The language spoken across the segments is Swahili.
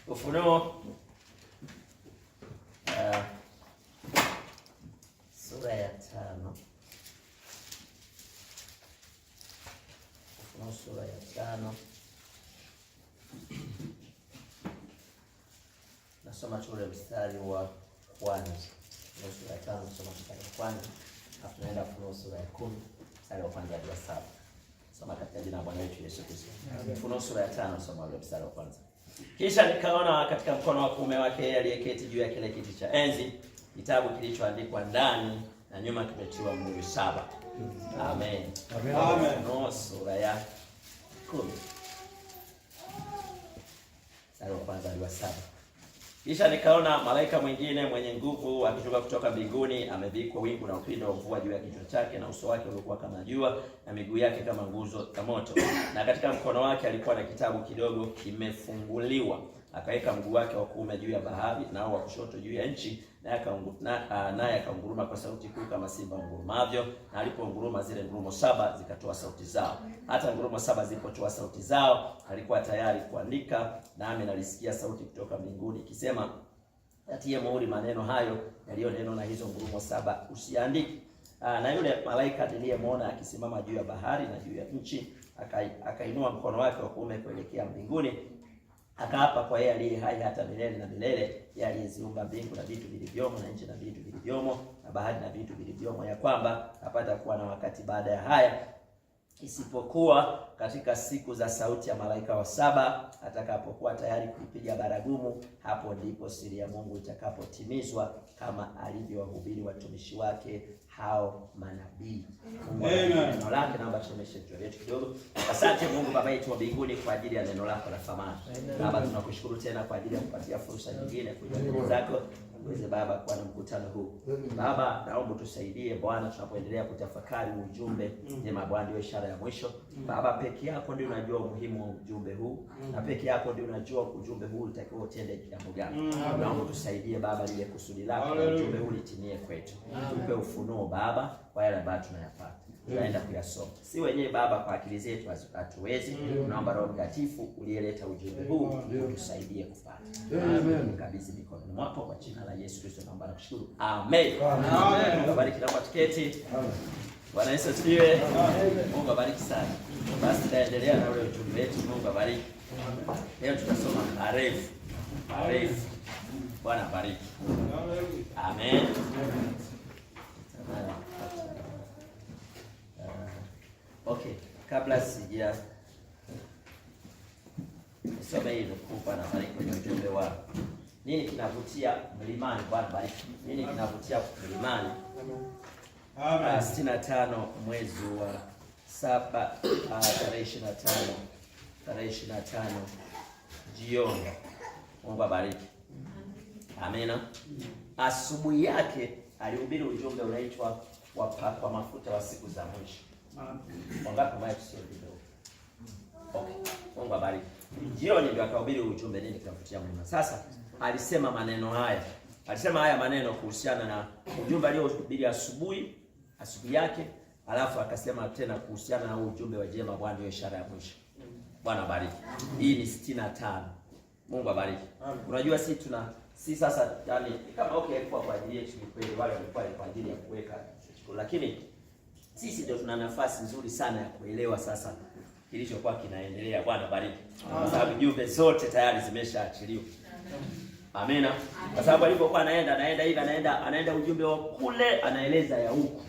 Ufunuo sura ya 5. Ufunuo sura ya 5. Nasoma tule mstari wa kwanza. Ufunuo sura ya 5 nasoma mstari wa kwanza. Hapo tunaenda Ufunuo sura ya 10 mstari wa kwanza hadi wa 7. Soma katika jina la Bwana wetu Yesu Kristo. Ufunuo sura ya 5 nasoma ule mstari wa kwanza. Kisha nikaona katika mkono wa kuume wake aliyeketi juu ya kile kiti cha enzi kitabu kilichoandikwa ndani na nyuma kimetiwa muhuri 7. Amen. Amen. Ufunuo sura ya 10 mstari wa kwanza hadi wa 7. Kisha nikaona malaika mwingine mwenye nguvu akishuka kutoka mbinguni, amevikwa wingu na upindo wa mvua juu ya kichwa chake, na uso wake ulikuwa kama jua, na miguu yake kama nguzo za moto. Na katika mkono wake alikuwa na kitabu kidogo kimefunguliwa. Akaweka mguu wake wa kuume juu ya bahari, nao wa kushoto juu ya nchi, naye akaunguruma kwa sauti kuu kama simba ngurumavyo. Na aliponguruma, zile ngurumo 7 zikatoa sauti zao. Hata ngurumo 7 zilipotoa sauti zao, alikuwa tayari kuandika, nami nalisikia sauti kutoka mbinguni ikisema, atie muhuri maneno hayo yaliyonenwa na hizo ngurumo 7, usiandike. Na yule malaika niliyemwona akisimama juu ya bahari na juu ya nchi, akainua mkono wake wa kuume kuelekea mbinguni, akaapa kwa yeye aliye hai hata milele na milele, yeye aliyeziumba mbingu na vitu vilivyomo, na nchi na vitu vilivyomo, na bahari na vitu vilivyomo, ya kwamba hapata kuwa na wakati baada ya haya, isipokuwa katika siku za sauti ya malaika wa 7 atakapokuwa tayari kuipiga baragumu. Hapo ndipo siri ya Mungu itakapotimizwa, kama alivyowahubiri watumishi wake hao manabii. Neno lake, naomba tusomeshe kichwa chetu kidogo. Asante Mungu Baba yetu wa mbinguni kwa ajili ya neno lako la thamani. Baba, tunakushukuru tena kwa ajili ya kupatia fursa nyingine kuja mbele zako uweze Baba kuwa na mkutano huu. Baba, naomba tusaidie Bwana tunapoendelea kutafakari ujumbe. Neema Bwana ndio ishara ya mwisho. Baba, peke yako ndio unajua umuhimu wa ujumbe huu, na peke yako ndio unajua ujumbe huu utakiwa utende jambo gani. Naomba tusaidie Baba, lile kusudi lako la ujumbe huu litimie kwetu. Tupe ufunuo Baba kwa yale ambayo tunayapata. Tunaenda kuyasoma. Si wenyewe Baba, kwa akili zetu hatuwezi. Tunaomba Roho Mtakatifu uliyeleta ujumbe huu utusaidie kupata. Amen. Kabisa mikononi mwako kwa jina la Yesu Kristo naomba na kushukuru. Amen. Amen. Bariki na patiketi. Amen. Bwana Yesu asifiwe. Amen. Mungu abariki sana. Basi tutaendelea na ule ujumbe wetu. Mungu abariki. Leo tutasoma marefu. Marefu. Bwana abariki. Amen. Okay, kabla sija nisome hilo kupa na bariki kwenye ujumbe wa nini kinavutia mlimani. Bwana bariki. Nini kinavutia mlimani? Amen. 65 mwezi wa 7 tarehe 25 jioni. Mungu abariki. Amina. Asubuhi yake alihubiri ujumbe unaitwa wapakwa mafuta wa siku za mwisho. Wangapi mbaya tusio video? Okay. Mungu abariki. Jioni ndio akahubiri ujumbe nini kinavutia mlima. Sasa alisema maneno haya. Alisema haya maneno kuhusiana na ujumbe aliohubiri asubuhi yake, alafu akasema tena kuhusiana na ujumbe wa jema Bwana ndio ishara ya mwisho. Bwana abariki. Hii ni 65. Mungu abariki. Unajua si sasa yani kama okay alikuwa kwa ajili yetu ni kweli, wale walikuwa kwa ajili ya kuweka, lakini sisi ndio tuna nafasi nzuri sana ya kuelewa sasa kilichokuwa kinaendelea. Bwana bariki. Kwa sababu jumbe zote tayari zimeshaachiliwa. Amina. Kwa sababu alipokuwa anaenda ujumbe wa kule anaeleza ya huku.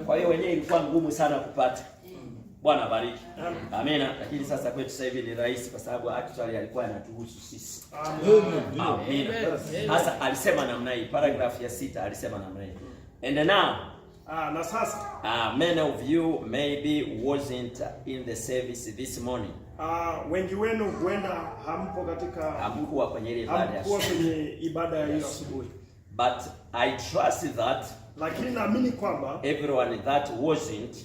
Kwa hiyo wenyewe ilikuwa ngumu sana kupata. Bwana bariki. Amina. Lakini sasa kwetu sasa hivi ni rahisi kwa sababu actually alikuwa anatuhusu sisi. Amina. Sasa alisema namna hii, paragraph ya 6 alisema namna hii. And now na sasa many of you maybe wasn't in the service this morning. Wengi wenu huenda hamkuwa kwenye ile ibada ya asubuhi. But I trust that lakini naamini kwamba everyone that wasn't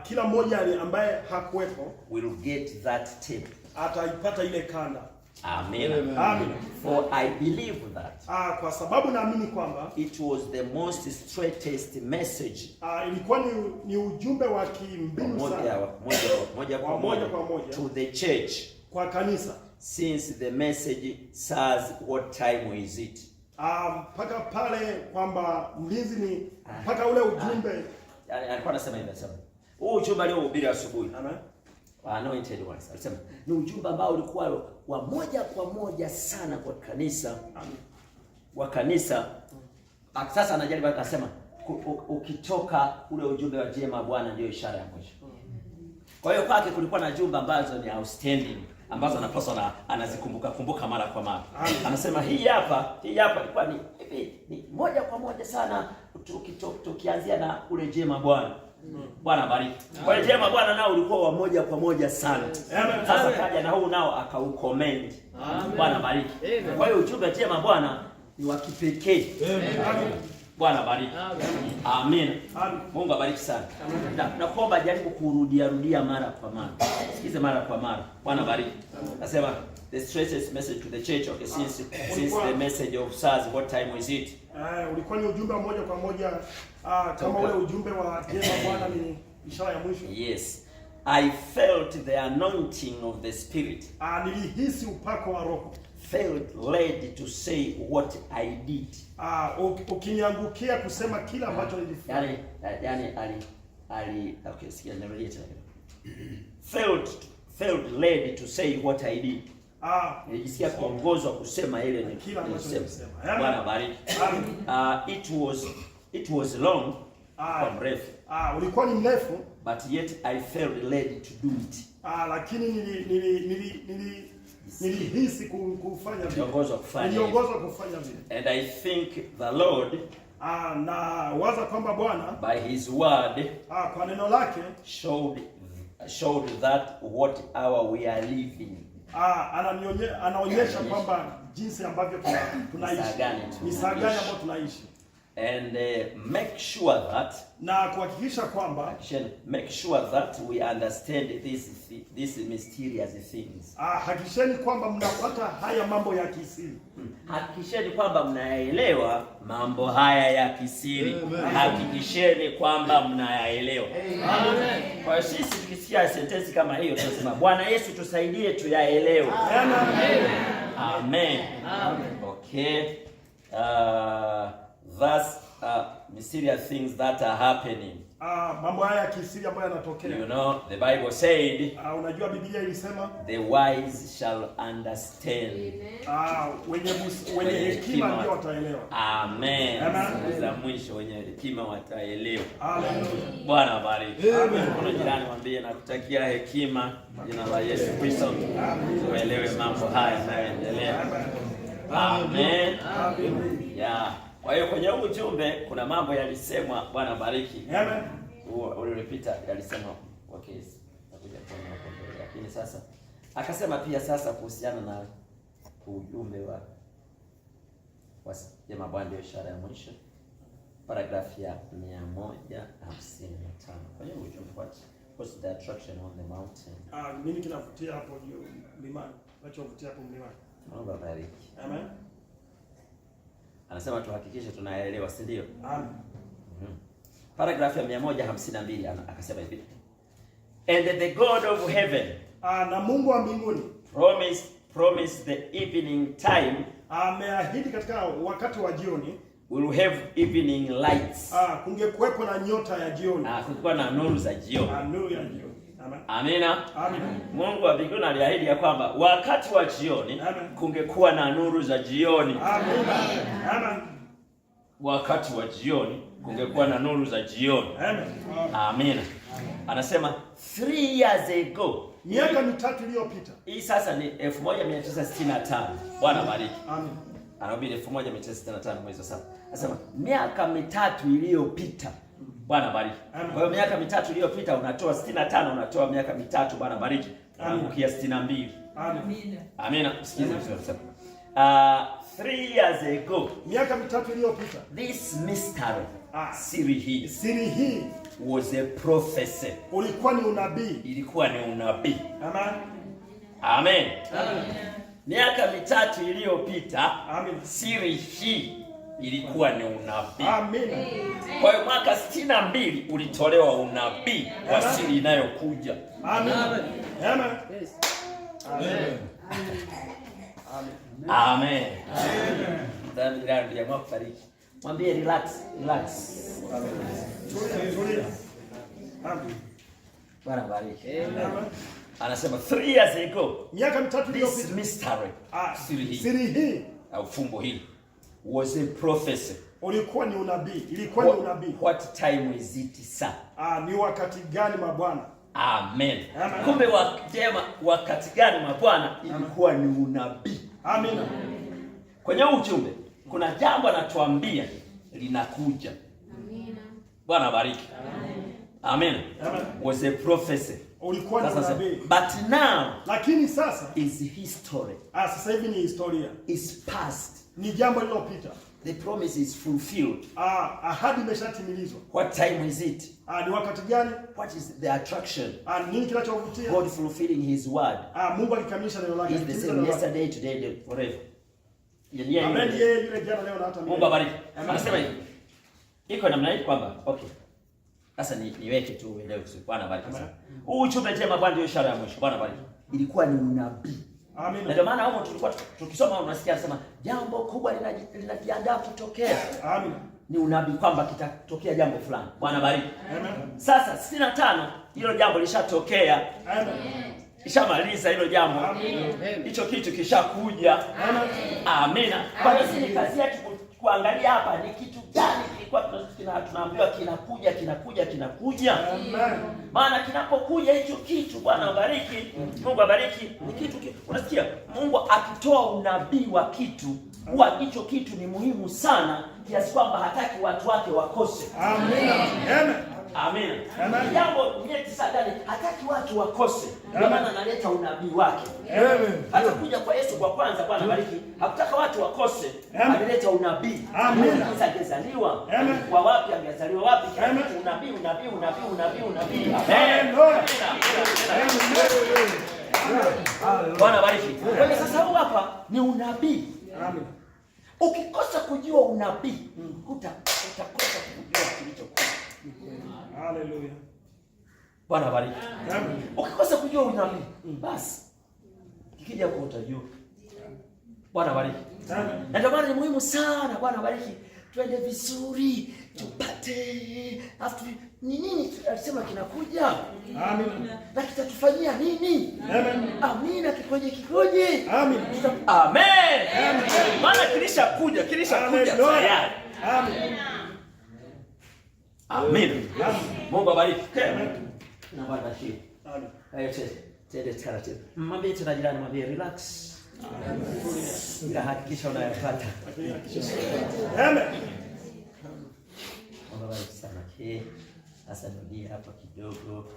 kila mmoja ambaye hakuwepo will get that tape. Ataipata ile kanda. Amen. Amen. For I believe that kwa sababu naamini kwamba it was the most straightest message. Ilikuwa ni ujumbe wa kimbinu sana. Moja kwa moja to the church. Kwa kanisa. since the message says what time is it. Mpaka pale kwamba mlinzi ni mpaka ule ujumbe. Yani alikuwa anasema hivi, anasema huu ujumbe aliohubiri asubuhi. Amen. Anointed ones. Alisema ni ujumbe ambao ulikuwa wa moja kwa moja sana kwa kanisa. Amen. Wa kanisa. Sasa anajaribu akasema ukitoka ule ujumbe wa jema Bwana ndio ishara ya mwisho. Kwa hiyo kwake kulikuwa na jumbe ambazo ni outstanding, ambazo anapaswa anazikumbuka mara kwa mara. Anasema hii hapa ilikuwa ni moja kwa moja sana tukianzia na ule jema Bwana. Bwana bariki. Kwa hiyo jema Bwana nao ulikuwa wa moja kwa moja sana. Sasa kaja na huu nao akaucomment. Bwana bariki. Kwa hiyo ujumbe jema Bwana ni wa kipekee. Bwana bariki. Amen. Mungu abariki sana. Na kuomba jaribu kurudia mara kwa mara. Sikize mara kwa mara. Bwana bariki. Nasema the strongest message to the church, okay, since the message of SARS, what time is it? Ulikuwa ni ujumbe moja kwa moja kama ule ujumbe wa jema Bwana ni ishara ya mwisho. Yes. I felt the anointing of the Spirit. Nilihisi upako wa Roho. Felt led to say what I did. Ukiniangukia kusema kila ambacho nilifanya. Okay, sikia nirudia tena. Felt led to say what I did. Nilijisikia kuongozwa kusema ile ni kila ambacho nilisema. Bwana bariki. It was long, kwa mrefu. Ulikuwa ni mrefu, but yet I felt led to do it. Lakini nilihisi kufanya vile. Niliongozwa kufanya vile. And I think the Lord, na waza kwamba Bwana by his word, kwa neno lake showed that what hour we are living. Anaonyesha kwamba jinsi ambavyo tunaishi. Ni saa gani ambayo tunaishi. And make sure that, na kuhakikisha kwamba, make sure that we understand these mysterious things. Hakikisheni kwamba mnapata haya mambo ya kisiri. Hakikisheni kwamba mnayaelewa mambo haya ya kisiri. Hakikisheni kwamba mnayaelewa. Amen. Kwa sisi tukisikia sentensi kama hiyo tunasema Bwana Yesu tusaidie tuyaelewe. Amen. Amen. Amen. Okay. That's mysterious things that are happening. Mambo haya ya kisiri ambayo yanatokea. You know, the Bible said, unajua Biblia ilisema, the wise shall understand. Wenye hekima ndio wataelewa. Amen. Za mwisho wenye hekima wataelewa. Amen. Bwana bariki. Amen. Kuna jirani mwambie nakutakia hekima jina la Yesu Kristo. Tuelewe mambo haya yanayoendelea. Amen. Amen. Yeah. Kwa hiyo kwenye huu ujumbe kuna mambo yalisemwa. Bwana bariki. Amen. Ulipita yalisemwa kwa kesi. Nakuja kuona hapo mbele. Lakini sasa akasema pia sasa kuhusiana na ujumbe wa jema Bwana ndio ishara ya mwisho. Paragraph ya 155. Kwenye ujumbe what's the attraction on the mountain? Nini kinavutia hapo juu mlimani? Kinachovutia hapo mlimani? Mungu abariki. Amen. Anasema tuhakikishe tunaelewa, si ndio? Amen. Paragraph ya 152 akasema hivi. And the God of heaven, na Mungu wa mbinguni, promised the evening time, ameahidi katika wakati wa jioni, will have evening lights. Kungekuwepo na nyota ya jioni. Kulikuwa na nuru za jioni. Nuru ya jioni. Amina. Amen. Mungu wa mbinguni aliahidi ya kwamba wakati wa jioni kungekuwa na nuru za jioni. Amen. Wakati wa jioni kungekuwa na nuru za jioni. Amen. Amina. Anasema 3 years ago, miaka 3 iliyopita. Hii sasa ni 1965. Bwana bariki. Amen. Anahubiri 1965 mwezi wa 7. Anasema miaka 3 iliyopita. Bwana bariki. Kwa hiyo miaka 3 iliyopita unatoa 65, unatoa miaka 3. Bwana bariki. Unaangukia 62. Amen. Amina. Sikiza vizuri sana. 3 years ago, miaka 3 iliyopita, this mystery, siri hii was a prophecy. Ulikuwa ni unabii. Ilikuwa ni unabii. Amen. Amen. Miaka 3 iliyopita, siri hii ilikuwa ni unabii. Amen. Kwa hiyo mwaka 62 ulitolewa unabii wa siri inayokuja. Amen. Amen. Amen. Amen. Amen. Ndio kufariki. Mwambie relax. Tulia. Amen. Bwana bariki. Amen. Anasema 3 years ago, miaka 3 iliyopita, this mystery, siri hii au fumbo hili was a prophecy. Ulikuwa ni unabii, ilikuwa ni unabii. What time is it, sir? Ni wakati gani mabwana? Amen. Kumbe wakati gani mabwana ilikuwa ni unabii. Amen. Kwenye ujumbe kuna jambo anatuambia linakuja. Amen. Bwana bariki. Amen. Was a prophecy. Ulikuwa ni unabii. But now, lakini sasa is history. Sasa hivi ni historia. Is past. Ni jambo lililopita. The promise is fulfilled. Ahadi imeshatimilizwa. What time is it? Ni wakati gani? What is the attraction? Nini kinachovutia? God fulfilling his word. Mungu alikamilisha neno lake. Is the same yesterday, today, and forever. Amen. Yeye yule jana, leo na hata milele. Mungu abariki. Anasema hivi. Iko namna hii kwamba okay. Sasa niweke tu uelewe vizuri. Bwana bariki sana. Huu ujumbe jema Bwana ndio ishara ya mwisho. Bwana bariki. Ilikuwa ni unabii. Amen. Na ndio maana huko tulikuwa tukisoma unasikia anasema jambo kubwa linajiandaa kutokea. Amen. Ni unabii kwamba kitatokea jambo fulani. Bwana bariki. Amen. Sasa 65 hilo jambo lishatokea. Amen. Ishamaliza hilo jambo. Amen. Hicho kitu kishakuja. Amen. Amina. Kwa hiyo sisi kazi yetu kuangalia hapa ni kitu gani kilikuwa tunaambiwa kinakuja. Amen. Maana kinapokuja hicho kitu, Bwana abariki, Mungu abariki, ni kitu unasikia Mungu akitoa unabii wa kitu, huwa hicho kitu ni muhimu sana kiasi kwamba hataki watu wake wakose. Amen. Amen. Amina. Amen. Jambo nyeti sana, hataki watu wakose. Ndio maana analeta unabii wake. Amen. Hata kuja kwa Yesu kwa kwanza, Bwana bariki, hakutaka watu wakose. Alileta unabii. Amen. Angezaliwa kwa wapi, angezaliwa wapi? Unabii. Amen. Bwana bariki. Kwa hiyo sasa huu hapa ni unabii. Amen. Ukikosa kujua unabii, utakosa kujua kilichokuwa. Hallelujah. Bwana bariki. Amen. Ukikosa kujua unabii, basi kikija kwa utajua. Bwana bariki. Amen. Na ndio maana ni muhimu sana, Bwana bariki, twende vizuri, tupate afu ni nini alisema kinakuja. Amen. Na kitatufanyia nini? Amen. Amina. Kikoje? Amen. Amen. Maana kilishakuja tayari. Amen. Amen. Mungu abariki. Na Bwana shii. Amen. Hayo tende taratibu. Mwambie tena jirani, mwambie relax. Ila hakikisha unayapata. Amen. Mungu abariki sana. Sasa ndio hapa kidogo.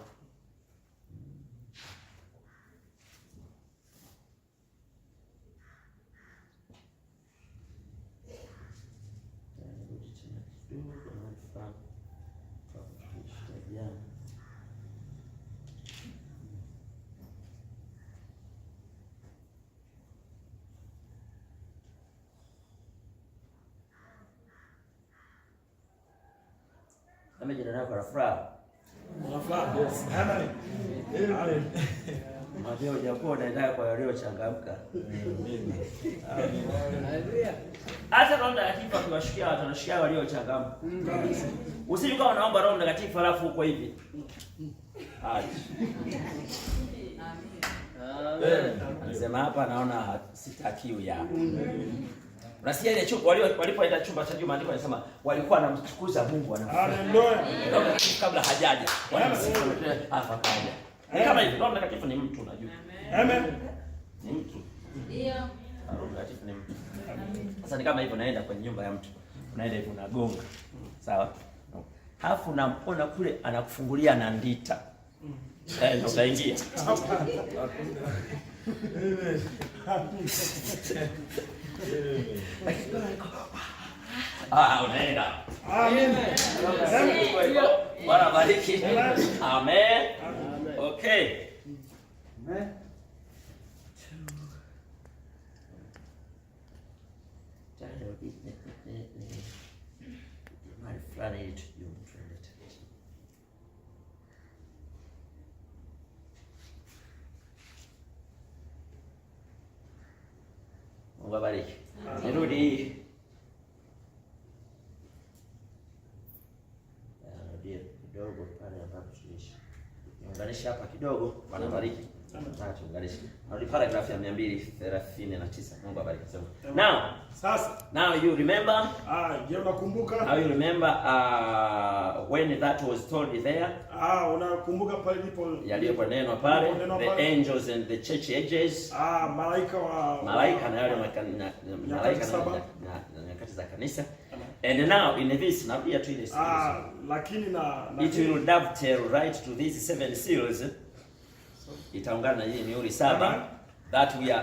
Amejina nako na furaha. Yes. Amen. Amen. Mwambie hujakuwa unaenda kwa waliochangamka. Haleluya. Hata Roho Mtakatifu akiwashikia watu anashikia waliochangamka. Usije kama unaomba Roho Mtakatifu alafu uko hivi. Amen. Anasema hapa naona sitakiwi ya. Unasikia ile chumba walipoenda chumba cha juu, maandiko yanasema walikuwa wanamtukuza Mungu Haleluya. kabla hajaja. Wanamsifu hapa kaja. Ni kama hivi, Roho Mtakatifu ni mtu unajua. Amen. Ni mtu. Ndio. Roho Mtakatifu ni mtu. Sasa ni kama hivyo, naenda kwenye nyumba ya mtu. Unaenda hivyo unagonga. Sawa? Alafu unampona kule anakufungulia na ndita. Ndio utaingia. Unaenda. Amen. Bwana bariki. Amen. Okay. Amen. Mali fulani ili tujue tuendete. Mungu abariki. Nirudi. Kidogo pale ambapo tuliishi. Niunganisha hapa kidogo, Bwana bariki. Tuunganishe. Narudi paragraph ya 239. Mungu abariki sana. Now you remember? Je, unakumbuka? Now you remember when that was told there? Unakumbuka pale ndipo yaliyokuwa neno pale, the angels and the church ages. Malaika na yale malaika na nyakati za kanisa. And now in this narudia tu ile series. Lakini it will dovetail right to these 7 seals. Itaungana na hii mihuri 7 that we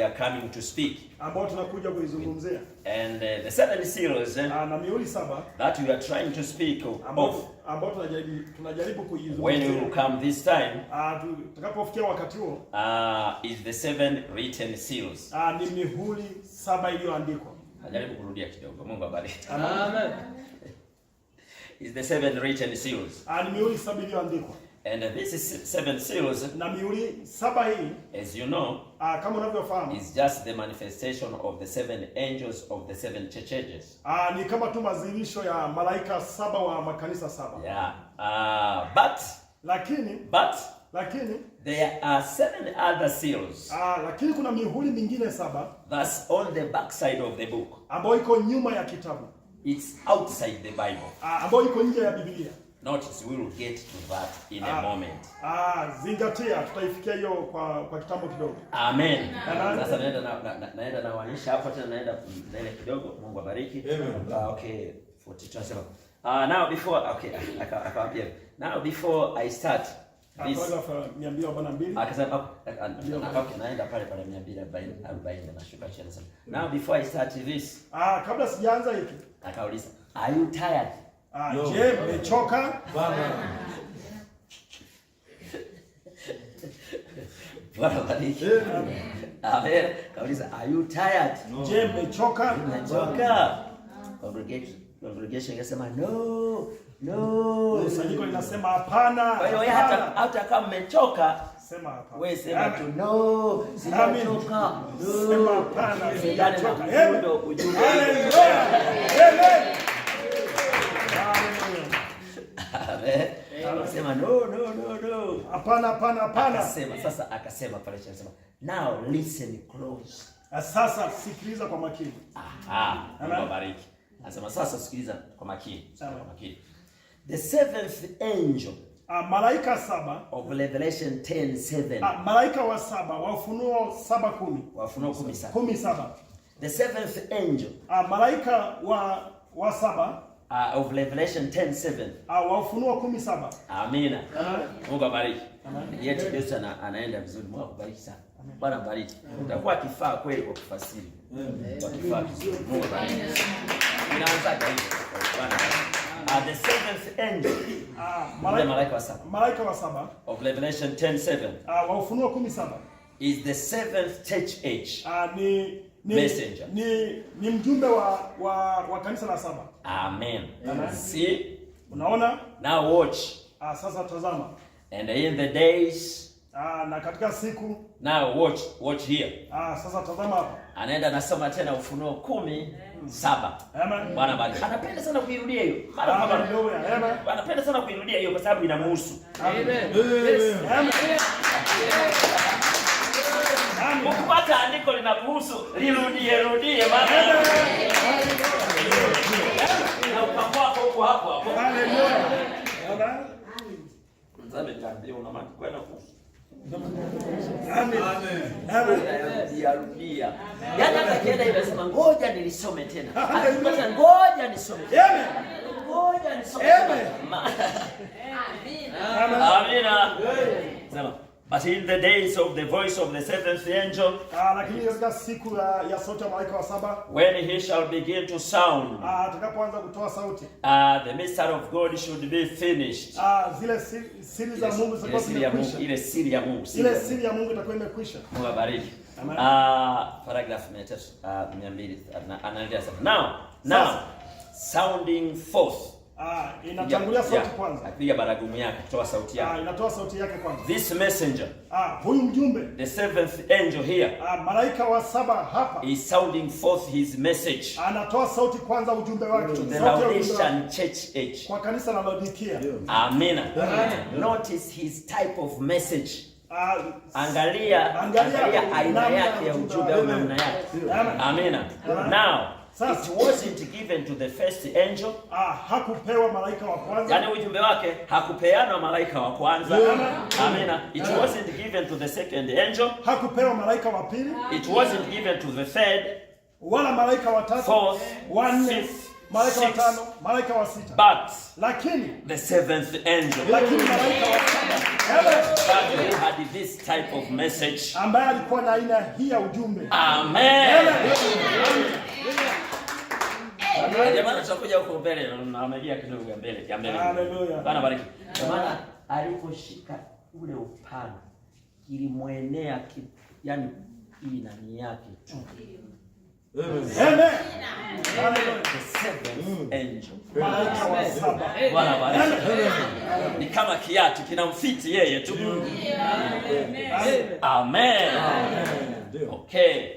are coming to speak, ambao tunakuja kuizungumzia. And the 7 seals na mihuri 7 that we are trying to speak of, ambao tunajaribu kuizungumzia when we will come this time, tutakapofikia wakati huo, is the 7 written seals. Ni mihuri 7 iliyoandikwa. Najaribu kurudia kidogo. Mungu abariki. Amen. Is the 7 written seals. Ni mihuri 7 iliyoandikwa. And this is 7 seals. Na mihuri 7 hii, as you know, kama unavyofahamu, is just the manifestation of the 7 angels of the 7 church ages. Ni kama tu mazirisho ya malaika 7 wa makanisa 7. Yeah. Lakini there are 7 other seals. Lakini kuna mihuri mingine 7. That's on the back side of the book. Ambayo iko nyuma ya kitabu. It's outside the Bible. Ambayo iko nje ya Biblia. Notice we will get to that in a moment. Zingatia, tutaifikia hiyo kwa kitambo kidogo. Amen. Sasa naenda nawanisha hapo tena, naenda mbele kidogo. Mungu abariki. Okay, 42 nasema. Now before I start this, akasema naenda pale 240 nashuka chini sana. Now before I start this, kabla sijaanza hiki, akauliza, are you tired? Je, umechoka? Bwana bariki. Amen. Kauliza, are you tired? Je, umechoka? Umechoka? Congregation inasema no. Kusanyiko linasema hapana. Kwa hiyo hata kama umechoka, sema hapana. Wewe sema tu no, sijachoka. Sema hapana, sijachoka. Sema no. Hapana. Akasema pale chini, anasema now listen close. Sasa sikiliza kwa makini. Mungu bariki. Anasema sasa sikiliza kwa makini. The 7th angel, malaika 7 of Revelation 10:7. Malaika wa 7 wa Ufunuo 7:10. Wa Ufunuo 10:7. 10:7. The 7th angel, malaika wa 7 of Revelation 10:7. Wa Ufunuo 10:7. Amina. Mungu abariki. Yetu Yesu anaenda vizuri. Mungu abariki sana. Bwana bariki. Utakuwa kifaa kweli kwa kufasiri. Kwa kifaa kizuri. Mungu abariki. Inaanza hivi. Bwana. The 7th angel, malaika wa 7 of Revelation 10:7. Wa Ufunuo 10:7. Is the 7th church age. Messenger. Ni mjumbe wa kanisa la 7. Amen. See? Unaona? Now watch. Sasa tazama. And in the days, na katika siku. Now watch here. Sasa tazama hapa. Anaenda nasoma tena Ufunuo 10:7. Amen. Bwana bariki. Anapenda sana kuirudia hiyo. Mara kwa mara. Amen. Anapenda sana kuirudia hiyo kwa sababu inamhusu. Amen. Ukipata andiko linakuhusu, rudie maana. Na ukamwa hapo. Haleluya. Mzame kaambia una maana kwenda kuhusu. Amen. Rudia. Yaani hata kienda inasema ngoja nilisome tena. Akipata ngoja nisome. Amen. Ngoja nisome. Amina. Sema, but in the days of the voice of the 7th angel, lakini katika siku ya sauti ya malaika wa 7, when he shall begin to sound, atakapoanza kutoa sauti, the mystery of God should be finished. Zile siri za Mungu zitakuwa zimekwisha. Ile siri ya Mungu itakuwa imekwisha. Mungu abariki. Paragraph 200 anaendelea sasa. Now sounding forth. Inatangulia sauti kwanza. Apiga baragumu yake, kutoa sauti yake. Inatoa sauti yake kwanza. This messenger. Huyu mjumbe. The seventh angel here. Malaika wa 7 hapa. Is sounding forth his message. Anatoa sauti kwanza ujumbe wake. To the Laodicean church age. Kwa kanisa la Laodikia. Amen. Notice his type of message. Angalia aina yake ya ujumbe au namna yake. Amen. Now, it wasn't given to the first angel. Hakupewa malaika wa kwanza. Yaani ujumbe wake hakupeana malaika wa kwanza. Amen. It wasn't given to the second angel. Hakupewa malaika wa pili. It wasn't given to the third. Wala malaika wa tatu. Fourth. Wa nne. Malaika wa tano, malaika wa 6. But lakini the seventh angel. Lakini malaika wa 7. He had this type of message. Ambaye alikuwa na aina hii ya ujumbe. Amen. Jamani, tutakuja huko mbele na amelia kidogo mbele, ya mbele. Haleluya. Bwana bariki. Jamani, aliposhika ule upanga kilimwenea yani hii nani yake tu. Amen. The seventh angel. Malaika wa 7. Bwana bariki. Ni kama kiatu kinamfiti yeye tu. Amen. Okay.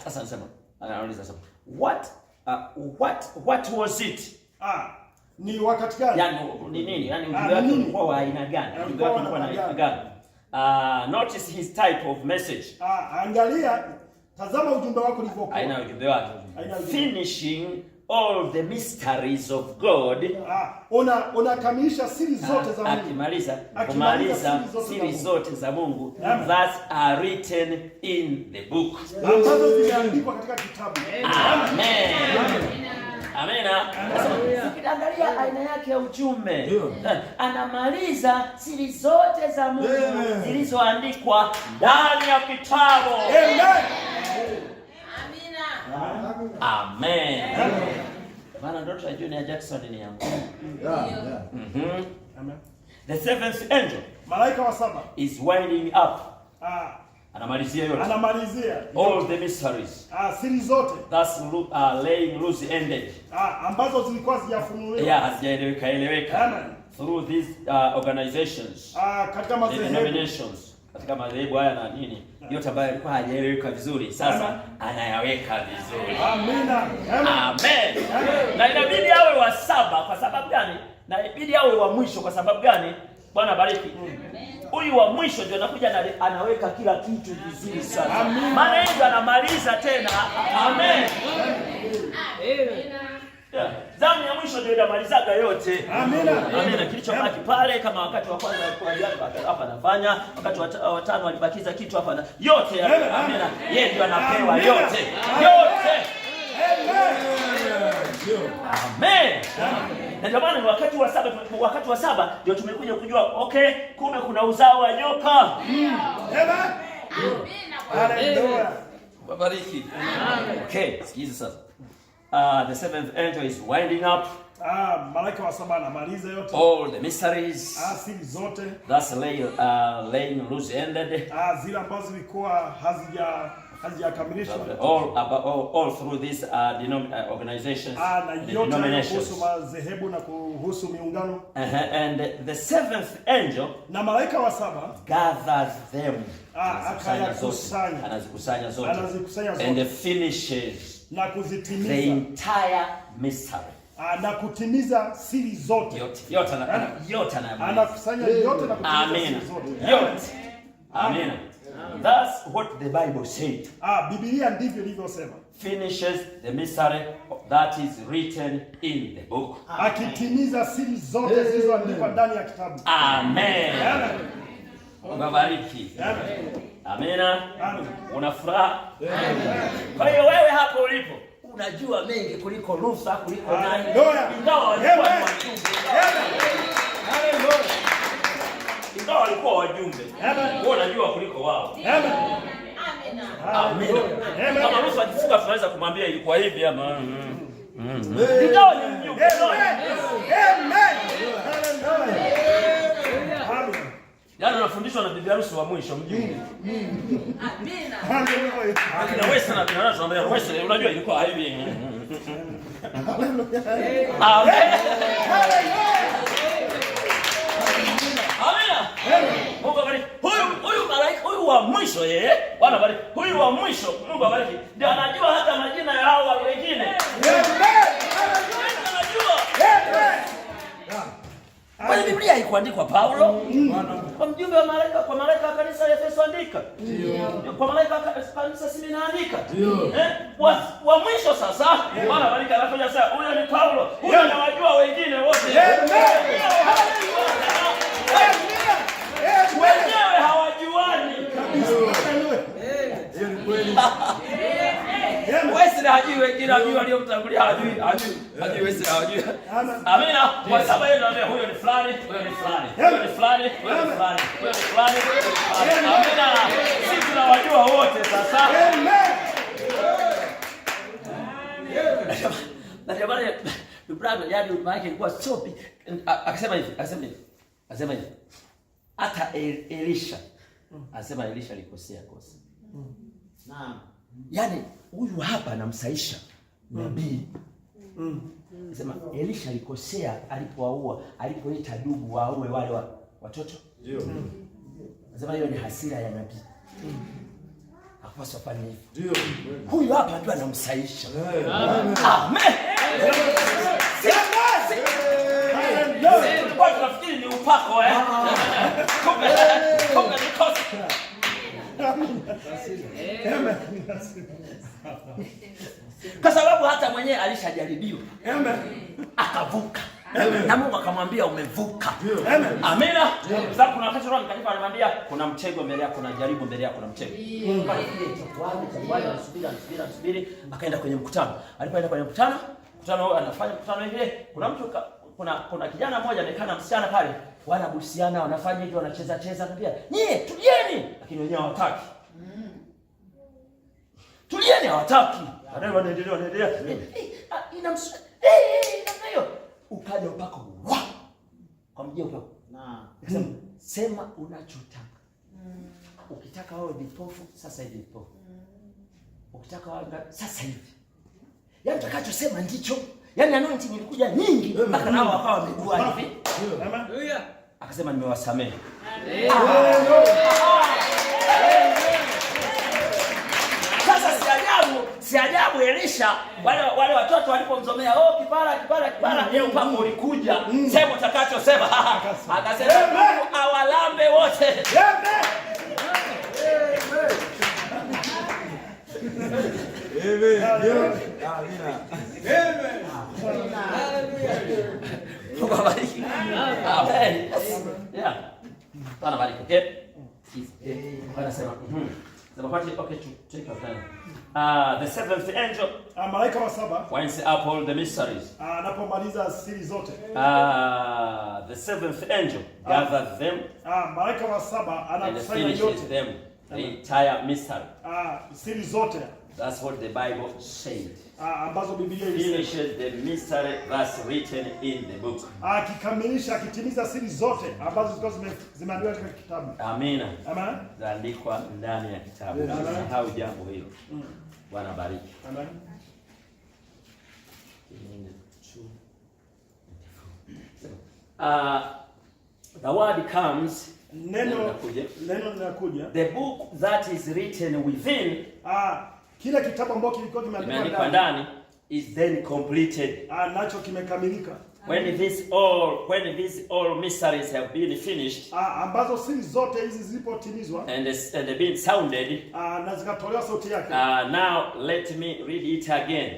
Sasa nasema, anauliza sasa, what was it? Ni wakati gani? Yaani ni nini? Yaani ujumbe wake ulikuwa wa aina gani? Ujumbe wake ulikuwa na aina gani? Notice his type of message. Angalia, tazama ujumbe wako ulivyokuwa. Aina ujumbe wake. Finishing all the mysteries of God. Unakamilisha siri zote za Mungu. Kumaliza siri zote za Mungu that are written in the book. Ambazo zimeandikwa katika kitabu. Amen. Amen. Ukiangalia aina yake ya ujumbe, anamaliza siri zote za Mungu zilizoandikwa ndani ya kitabu. Amen. Amen. Maana ndoto ya Junior Jackson ni ya Mungu. Amen. The seventh angel, malaika wa 7, is winding up. Anamalizia yote. Anamalizia all the mysteries. Siri zote. That's laying loose ended. Ambazo zilikuwa hazijafunuliwa. Hazijaeleweka. Amen. Through these organizations. Katika denominations. Katika madhehebu haya na nini? Yote ambayo alikuwa hajaeleweka vizuri, sasa anayaweka vizuri. Amina. Amen. Na inabidi awe wa 7 kwa sababu gani? Na inabidi awe wa mwisho kwa sababu gani? Bwana bariki. Huyu wa mwisho ndio anakuja anaweka kila kitu vizuri sana. Maana yeye ndo anamaliza tena. Amen. Zamu ya mwisho ndio inamalizaga yote. Amina. Amina. Kilichobaki pale kama wakati wa kwanza alikuwa hapa anafanya, wakati wa 5 alibakiza kitu hapa yote. Amina. Yeye ndio anapewa yote. Yote. Amen. Na ndio maana wakati wa 7 ndio tumekuja kujua okay, kumbe kuna uzao wa nyoka. Amen. Haleluya. Bariki. Okay, sikiza sasa. The seventh angel is winding up. Malaika wa 7 anamaliza yote. All the mysteries. Siri zote. That's laying loose ended. Zile ambazo zilikuwa hazijakamilishwa. All through these organizations. Kuhusu madhehebu na kuhusu miungano. And the seventh angel, na malaika wa 7, gathers them. Anazikusanya zote. And finishes na kuzitimiza the entire mystery. Na kutimiza siri zote. Yote anakusanya yote na kutimiza siri zote. Yote. Amen. That's what the Bible said. Biblia ndivyo ilivyosema. Finishes the mystery that is written in the book. Akitimiza siri zote zilizoandikwa ndani ya kitabu. Amen. Unabariki. Amina. Una furaha? Kwa hiyo wewe hapo ulipo unajua mengi kuliko Luther, kuliko nani. Ingawa walikuwa wajumbe. Wewe unajua kuliko wao. Amina. Kama Luther akifunga tunaweza kumwambia ilikuwa hivi ama ingawa ni mjumbe. Yaani unafundishwa na bibi harusi wa mwisho mjumbe. Amina. Wewe sana tunaweza tunaambia wewe unajua ilikuwa hivi. Amen. Amina. Mungu abariki. Huyu malaika huyu wa mwisho Bwana abariki. Huyu wa mwisho Mungu abariki. Ndio anajua hata majina ya hao wengine. Kwa Biblia haikuandikwa Paulo. Kwa mjumbe wa malaika, kwa malaika wa kanisa la Efeso andika. Ndio. Kwa malaika wa kanisa si ninaandika. Ndio. Wa mwisho sasa, Bwana abariki anakuja sasa, huyo ni Paulo. Huyo anawajua wengine wote. Wenyewe hawajuani. Hiyo ni kweli. Wesley hajui, wengine hajui, waliomtangulia hajui Wesley hajui. Amina. Kwa sababu yeye ndio huyo ni fulani, huyo ni fulani. Huyo ni fulani, huyo ni fulani. Huyo ni fulani. Amina. Sisi tunawajua wote sasa. Amen. Na jamani, Ibrahim yani maana ilikuwa sopi. Akasema hivi. Hata Elisha. Anasema Elisha alikosea kosa. Naam. Yaani huyu hapa anamsaisha nabii. Anasema Elisha alikosea alipoita dubu waue wale watoto. Ndio. Anasema hiyo ni hasira ya nabii. Hakupaswa kufanya hivyo. Ndio. Huyu hapa ndio anamsaisha. Amen. Kwa tunafikiri ni upako kumbe ni kosa. Kwa sababu hata mwenyewe alishajaribiwa. Akavuka. Na Mungu akamwambia umevuka. Amina. Sababu kuna wakati Roho Mtakatifu anamwambia kuna mtego mbele yako, kuna jaribu mbele yako, kuna mtego. Pale kile anasubiri akaenda kwenye mkutano. Alipoenda kwenye mkutano anafanya mkutano hivi, kuna mtu kuna kijana mmoja amekaa na msichana pale, wanabusiana, wanafanya hivyo, wanacheza anambia, "Nyie, tulieni." Lakini wenyewe hawataki. Tulieni hawataki. Baadaye wanaendelea. Hiyo. Ukaja upako. Kwa mjia upako. Naam. Sema unachotaka. Ukitaka wawe vipofu, sasa hivi vipofu. Ukitaka wawe sasa hivi. Yaani utakachosema ndicho. Yaani anointing ilikuja nyingi mpaka nao wakawa wamegua hivi. Haleluya. Akasema nimewasamehe. Sasa si ajabu Elisha wale watoto walipomzomea kipara yeye upako ulikuja. Sema utakachosema. Akasema Mungu awalambe wote. Amen. Amen. Yeah. Bwana bariki. Okay. Bwana sema. Okay, take your time. The seventh angel. Malaika wa saba. Winds up all the mysteries. Anapomaliza siri zote. The seventh angel gathers them. Malaika wa saba anakusanya yote. Them the entire mystery. Siri zote. That's what the Bible said. Ambazo Biblia ilisema. Finishes the mystery that's written in the book. Akikamilisha, akitimiza siri zote ambazo zilikuwa zimeandikwa katika kitabu. Amina. Amen. Zaandikwa ndani ya kitabu. Usisahau jambo hilo. Bwana bariki. Amen. The word comes. Neno linakuja. The book that is written within. Kila kitabu ambacho kilikuwa kimeandikwa ndani is then completed. Nacho kimekamilika. When these all mysteries have been finished. Ambazo siri zote hizi zilipotimizwa. And been sounded. Na zikatolewa sauti yake. Now let me read it again.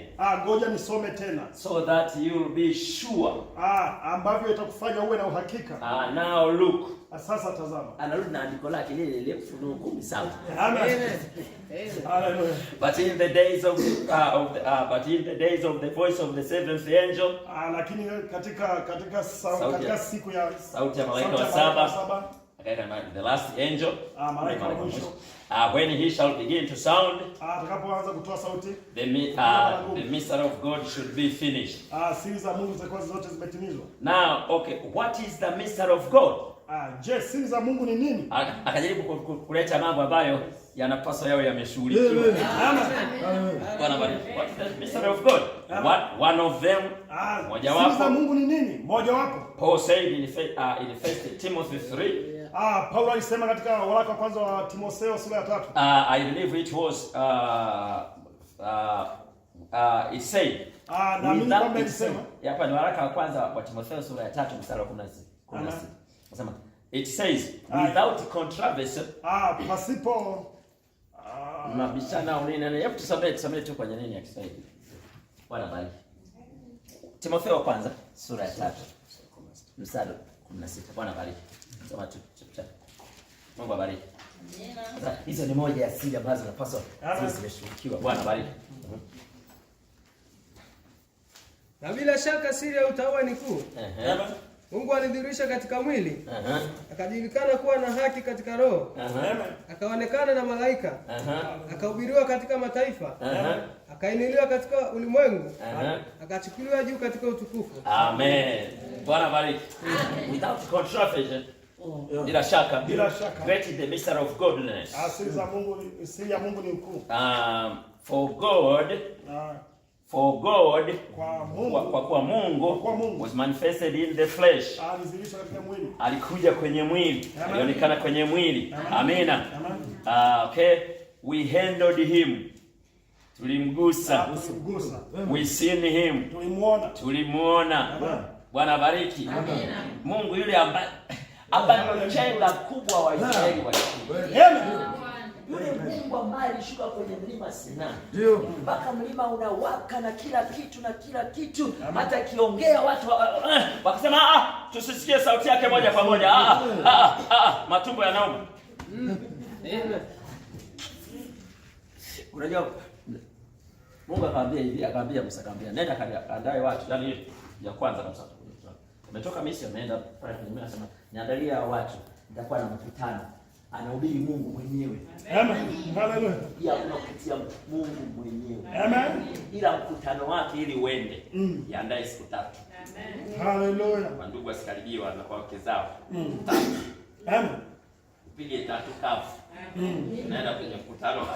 Ngoja nisome tena. So that you'll be sure. Ambavyo itakufanya uwe na uhakika. Now look. Sasa tazama. Anarudi na andiko lake lile Ufunuo 17. Amen. Hallelujah. But in the days of the voice of the seventh angel. Lakini katika siku ya sauti ya malaika wa saba. The last angel. Malaika wa mwisho. When he shall begin to sound. Atakapoanza kutoa sauti. The mystery of God should be finished. Siri za Mungu zitakuwa zote zimetimizwa. Now, okay, what is the mystery of God? Je, siri za Mungu ni nini? Akajaribu kuleta mambo ambayo yanapaswa yawe yameshughulikiwa. Bwana bariki. What is the mystery of God? One of them, mojawapo. Siri za Mungu ni nini? Mojawapo. Paul said in 1 Timothy 3. Paulo alisema katika waraka wa kwanza wa Timotheo sura ya 3. I believe it was it said. Hapa ni waraka wa kwanza wa Timotheo sura ya 3 mstari wa 16. Nasema it says without controversy. Pasipo mabishana au nini? Hebu tusomee tu kwenye nini ya Kiswahili. Bwana bariki. Timotheo wa kwanza sura ya 3 mstari 16. Bwana bariki. Soma tu. Mungu abariki. Amina. Hizo ni moja ya siri ambazo zinapaswa zimeshughulikiwa. Bwana bariki. Na bila shaka siri ya utaua ni kuu. Mungu alidhihirisha katika mwili. Akajulikana kuwa na haki katika roho. Akaonekana na malaika. Akahubiriwa katika mataifa. Akainuliwa katika ulimwengu. Akachukuliwa juu katika utukufu. Amen. Bwana bariki. Without controversy. Bila shaka. Great is the mystery of godliness. Siri ya Mungu ni kuu. For God, kwa kuwa Mungu was manifested in the flesh. Alikuja kwenye mwili, alionekana kwenye mwili. Amina. Okay, we handled him. Tulimgusa. We seen him. Tulimuona. Bwana bariki. Mungu yule ambaye chenga kubwa wa Israeli walikuwa. Yule Mungu ambaye alishuka kwenye mlima Sinai. Ndio. Mpaka mlima unawaka na kila kitu. Hata akiongea watu wakasema tusisikie sauti yake moja kwa moja. Matumbo yanauma. Unajua Mungu akamwambia Musa, nenda kaandae watu, yani ya kwanza kabisa. Umetoka Misri umeenda pale kwenye anasema niandalia watu, nitakuwa na mkutano. Anahubiri Mungu mwenyewe. Amen. Hallelujah. Ya unakutia Mungu mwenyewe. Amen. Ila mkutano wake ili uende yaandae siku 3. Amen. Hallelujah. Ndugu wasikaribiwa na kwa wake zao. Amen. Upige 3 kafu. Naenda kwenye mkutano.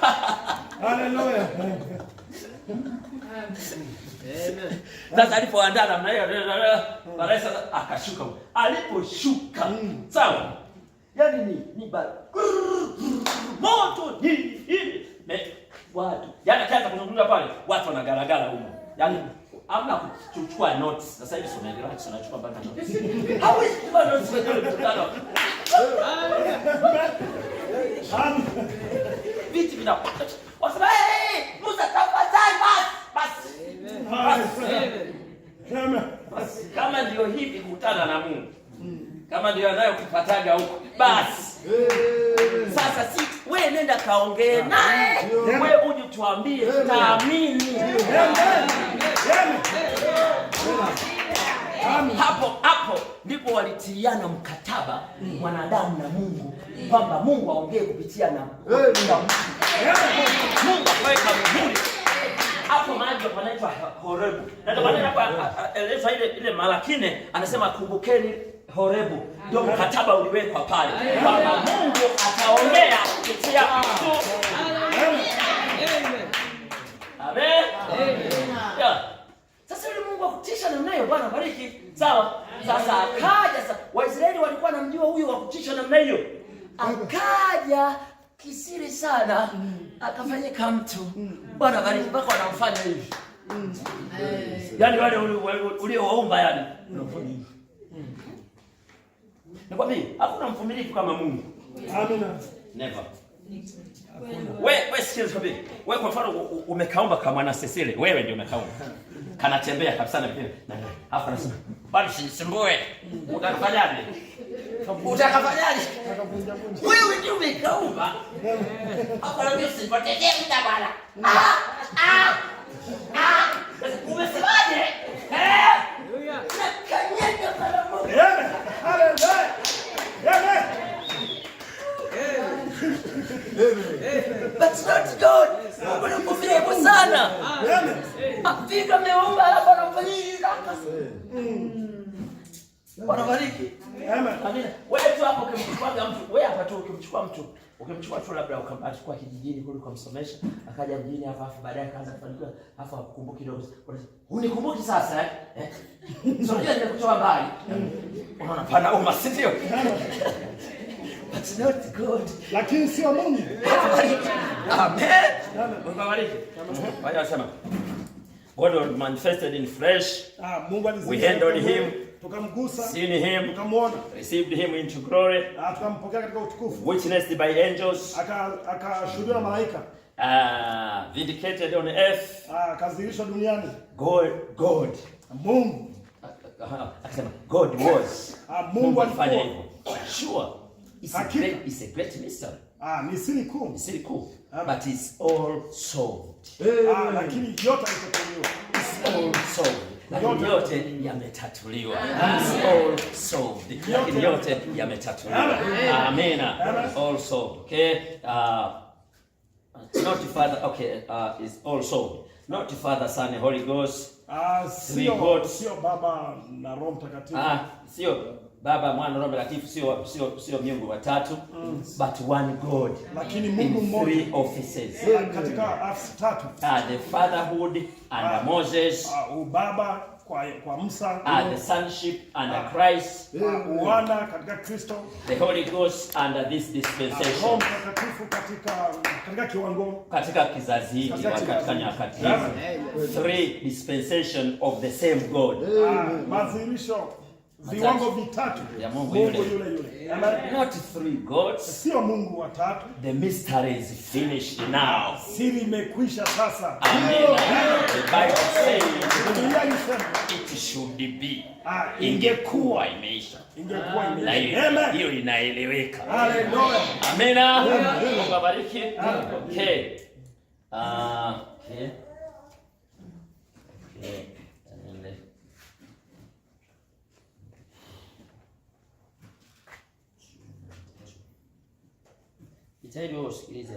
Hallelujah. Amen. Sasa alipoandaa namna hiyo, Baresa akashuka. Aliposhuka, sawa? Yaani ni moto hivi. Watu. Yaani kaanza kuzungumza pale, watu wanagaragara huko. Yaani hamna kuchukua notes. Sasa hivi tunaendelea tunachukua mpaka notes. Hawezi kuchukua notes kwenye mkutano. Viti vinapata. Wasema Musa tafadhali basi. Kama ndio hivi kukutana na Mungu. Kama ndio anayokupataga huko. Basi. Sasa wewe nenda kaongee naye. Wewe uje tuambie tutaamini. Hapo ndipo walitiliana mkataba mwanadamu na Mungu kwamba Mungu aongee kupitia na Mungu akaweka muhuri. Hapo maji panaitwa Horebu. Na ndio maana eleza ile Malakine anasema kumbukeni Horebu. Ndio mkataba uliwekwa pale kwamba Mungu ataongea kupitia mtu. Amen. Sasa yule Mungu akutisha namna hiyo, Bwana bariki. Sawa? Sasa akaja Waisraeli walikuwa wanamjua huyu wa kutisha namna hiyo. Akaja kisiri sana akafanyika mtu. Bwana bariki mpaka wanamfanya hivi. Yaani wale uliowaumba yani. Unafanya hivi. Nikwambia, hakuna mvumilivu kama Mungu. Amina. Never. Wewe sikiza kabisa. Wewe kwa mfano umekaomba kama mwana Cecile, wewe ndio umekaomba. Kanatembea kabisa na pia. Hapo anasema, "Bali sinisumbue." Utakafanyaje? Wewe ndio umekaomba. Hapo ndio sipotezee muda bwana. Umesemaje? Haleluya. Kanyaga para Mungu. Haleluya. That's not God. Mungu ni mvumilivu sana. Afika ameomba alafu anafanyika. Bwana bariki. Amen. Amina. Wewe tu hapo ukimchukua mtu, wewe hapa tu ukimchukua mtu ukimchukua tu labda ukachukua kijijini kule ukamsomesha, akaja mjini hapa afu baadaye akaanza kufanikiwa, afu akukumbuki kidogo. Unikumbuki sasa eh? Sio ndio nimekutoa mbali. Unaona pana si ndio? It's not good. Lakini sio Mungu. Amen. Mungu awabariki. Wao wasema God was manifested in flesh. Mungu alizidi. We handled him. Tukamgusa. Seen him. Tukamwona. Received him into glory. Tukampokea katika utukufu. Witnessed by angels. Akashuhudiwa na malaika. Vindicated on earth. Akadhihirishwa duniani. God. Mungu. Akasema God was. Mungu alifanya hivyo. Sure. It's a great mystery. Ni siri kuu. Ni siri kuu. But it's all solved. Lakini yote imetatuliwa. It's all solved. Lakini yote yametatuliwa. It's all solved. Lakini yote yametatuliwa. Amen. All solved. Okay. Not the Father. Okay. It's all solved. Not the Father, Son, and Holy Ghost. Sio Baba na Roho Mtakatifu. Sio Baba, Mwana, Roho Mtakatifu, sio miungu watatu, but one God. Lakini Mungu mmoja. Three offices. Katika afisi tatu. The fatherhood under Moses. Ubaba kwa Musa. The sonship under Christ. Wana katika Kristo. The Holy Ghost under this dispensation. Roho Mtakatifu katika kiwango. Katika kizazi hiki, katika nyakati hizi. Three dispensation of the same God. Madhihirisho viwango vitatu ya Mungu yule. Not three gods. Sio Mungu watatu. The mystery is finished now. Siri imekwisha sasa. Amen. The Bible says it should be. Ingekuwa imeisha. Amen. Hiyo inaeleweka. Hallelujah. Amen. Mungu abariki. Okay. Okay. Itaidi wewe usikilize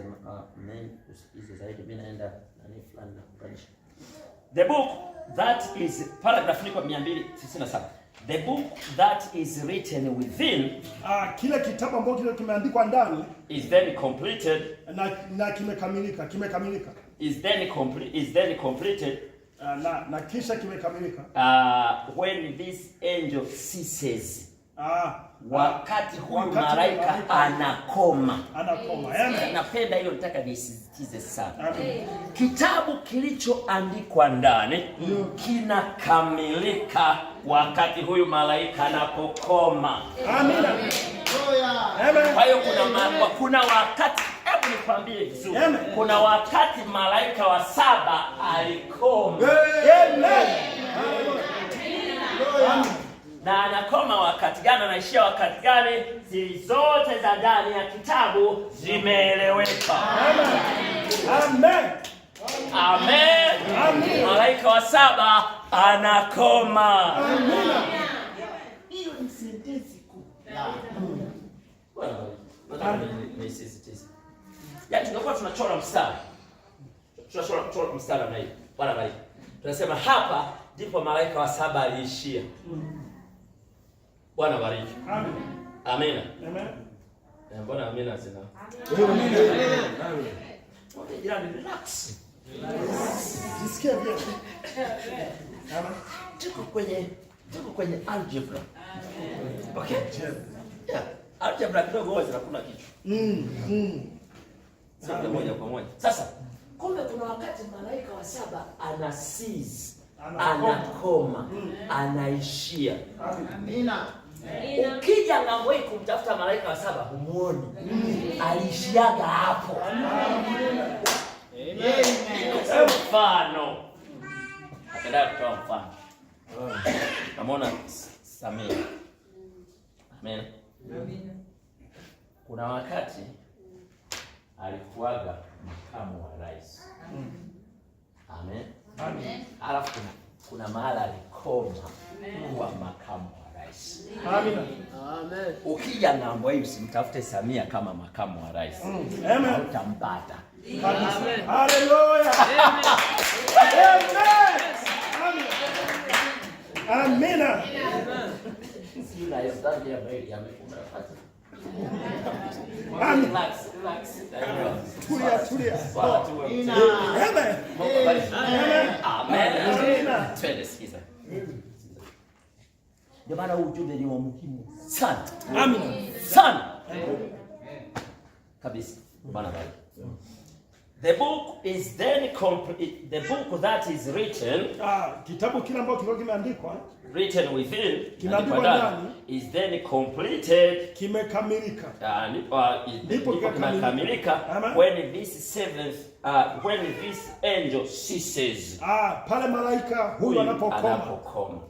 usikilize zaidi, mimi naenda nani fulani na kukanisha. The book that is paragraph niko 297. The book that is written within, kile kitabu ambacho kimeandikwa ndani is then completed, na kimekamilika. Is then completed, na kisha kimekamilika. When this angel ceases. Wakati huyu malaika anakoma. Napenda hilo, nataka nisisitize sana. Kitabu kilichoandikwa ndani kinakamilika wakati huyu malaika anapokoma. Amina. Kwa hiyo kuna wakati, hebu nikwambie vizuri. Kuna wakati malaika wa 7 alikoma. Na anakoma wakati gani, anaishia wakati gani? Siri zote za ndani ya kitabu zimeeleweka. Amen. Malaika wa 7 anakoma. Hiyo ni sentensi kuu. Ya tunakuwa tunachora mstari. Tunachora mstari na hiyo. Bwana bariki. Tunasema hapa ndipo malaika wa 7 aliishia. Bwana bariki. Amen. Amina. Amen. Mbona amina zina? Amen. Wote jirani relax. Jisikia vyema. Amen. Tuko kwenye algebra. Okay? Yeah. Algebra kidogo huwa zinakula kichwa. Sasa moja kwa moja. Sasa kumbe kuna wakati malaika wa 7 ana cease, anakoma, anaishia. Amina. Ukija ng'ambo hii kumtafuta malaika wa 7 humuoni. Alishiaga hapo. Amen. Mfano. Napenda kutoa mfano. Namwona Samia. Amen. Kuna wakati alikuwaga makamu wa rais. Amen. Alafu kuna mahala alikoma kuwa makamu wa rais. Amina. Amen. Ukija ng'ambo hii usimtafute Samia kama makamu wa rais. Amen. Utampata. Amen. Hallelujah. Amen. Amina. Sina yeye ya mbele ya mfunga. Relax. Tulia. Amen. Twende sikiza. Ndio maana huu ujumbe ni wa muhimu sana. Amina. Sana. Kabisa. Bwana bariki. The book is then complete. The book that is written, kitabu kile ambacho kilikuwa kimeandikwa, written within, kimeandikwa ndani, is then completed, kimekamilika. Ndipo kimekamilika when this angel ceases. Pale malaika huyu anapokoma.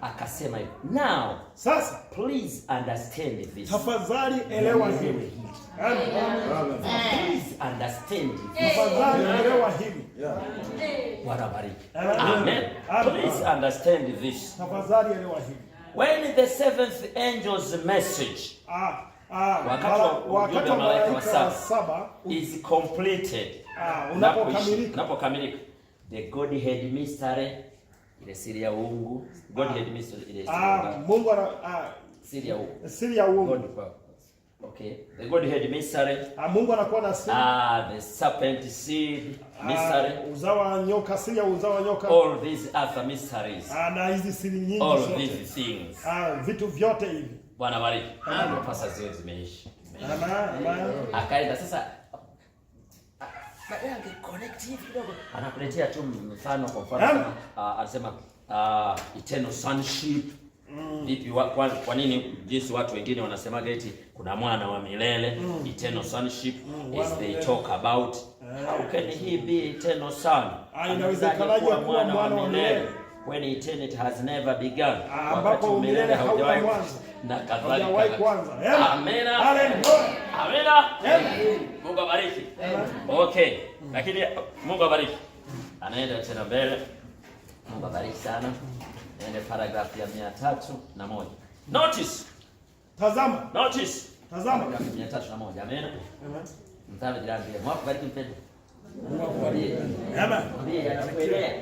Akasema hivi. Now, sasa please understand this. Tafadhali elewa hili. Please understand this. Tafadhali elewa hili. Bwana bariki. Amen. Please understand this. Tafadhali elewa hili. When the seventh angel's message, wakati wa malaika wa saba is completed, unapokamilika, the Godhead mystery, ile siri ya uungu, Godhead mystery, ile Mungu siri ya uungu. Okay, the Godhead mystery. Mungu anakuwa na siri. The serpent seed mystery. Uzao wa nyoka, siri ya uzao wa nyoka. All these other mysteries. Na hizi siri nyingi zote. All these things. Vitu vyote hivi. Bwana bariki. Pasa zote zimeishi. Amen. Akaenda sasa baada ya connect hivi kidogo anakuletea tu mfano, kwa mfano anasema eternal sonship. Vipi kwa nini jinsi watu wengine wanasemaga eti kuna mwana wa milele, eternal sonship, as they talk about how can he be eternal son? Inawezekanaje kuwa mwana wa milele when eternity has never begun, ambapo milele haujawahi mwanzo na kadhalika. Amen. Mungu abariki. Okay, lakini Mungu abariki. Anaenda tena mbele. Mungu abariki sana. Ende paragraph ya 301. Notice. Tazama. Paragraph 301. Amen. Mtana jirani ile. Mungu abariki mpendo. Amen. Ndiye anakuelea.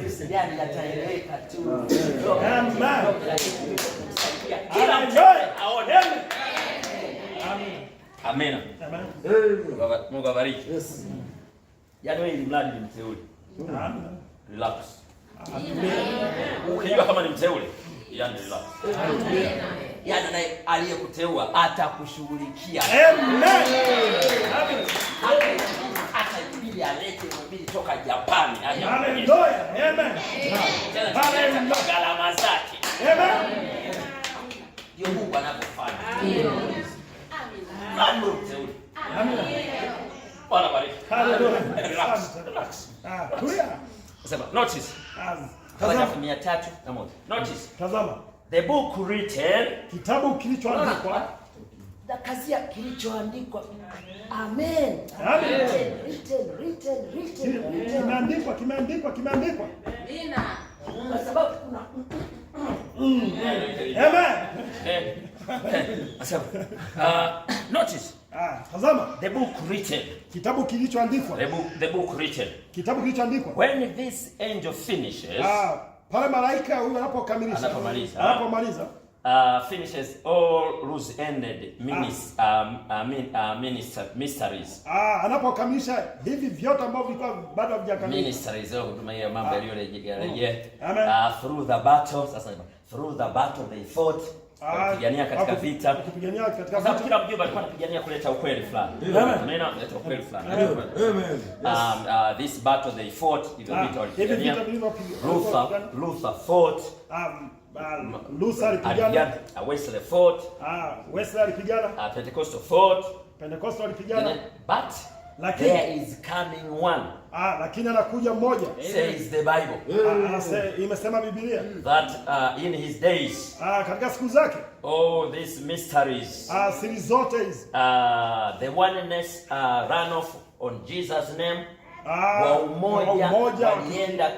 Sijani ataeleweka tu. Amen. Kila mtu aone. Amen. Mungu abariki. Yes. Yaani wewe ni mradi ni mteule. Amen. Relax. Ukijua kama ni mteule, yani relax. Yaani naye aliyekuteua atakushughulikia. Amen. Hata ibili alete mbili toka Japani. Hallelujah. Amen. Hallelujah. Gharama zake. Amen. Ndio Mungu anapofanya. Mambo mteule. Amen. Bwana bariki. Hallelujah. Relax. Tulia. Sema notice. Paragraph 301. Notice. Tazama. The book written, kitabu kilichoandikwa, na kazi ya kilichoandikwa. Amen. Amen. Written. Kimeandikwa. Amina. Kwa sababu kuna Amen. Notice. Tazama. The book written. Kitabu kilichoandikwa. The book written. Kitabu kilichoandikwa. When this angel finishes, pale malaika huyu anapomaliza, finishes all loose-ended mysteries. Anapokamilisha hivi vyote ambavyo vilikuwa bado havijakamilika. Ministries au huduma ya mambo yaliyorejea. Through the battle, sasa through the battle they fought. Kupigania katika vita. Sasa kila mjumbe alikuwa anapigania kuleta ukweli fulani. Amen. Kuleta ukweli fulani. Amen. This battle they fought, Luther fought. Luther alipigana. Wesley fought. Wesley alipigana. Pentecostal fought. Pentecostal alipigana. But there is coming one. Lakini anakuja mmoja. Says the Bible. Imesema Biblia. That in his days. Katika siku zake. All these mysteries. Siri zote hizi. The oneness runoff on Jesus' name. Wa umoja walienda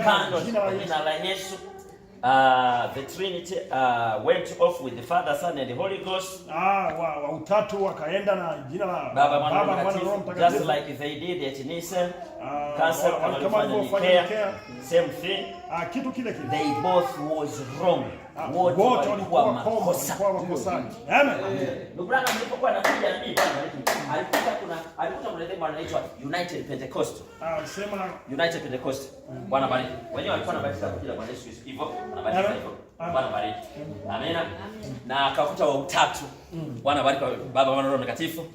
kando kwa jina la Yesu. The Trinity went off with the Father, Son and the Holy Ghost. Utatu wakaenda na jina la Baba, Mwana na Roho Mtakatifu. Just like they did at Nisan. Cancer kama alivyofanya same thing. Kitu kile kile. They both was wrong. Wote walikuwa makosa. Amen. Ndugu yangu nilipokuwa nakuja nabii alikuta kuna dhehebu anaitwa United Pentecostal. Sema United Pentecostal. Bwana bariki. Wenyewe walikuwa wanabatiza kwa jina la Bwana Yesu Kristo. Hivyo wanabatiza hivyo. Bwana bariki. Amina. Na akakuta wa utatu. Bwana bariki Baba, Mwana na Roho Mtakatifu.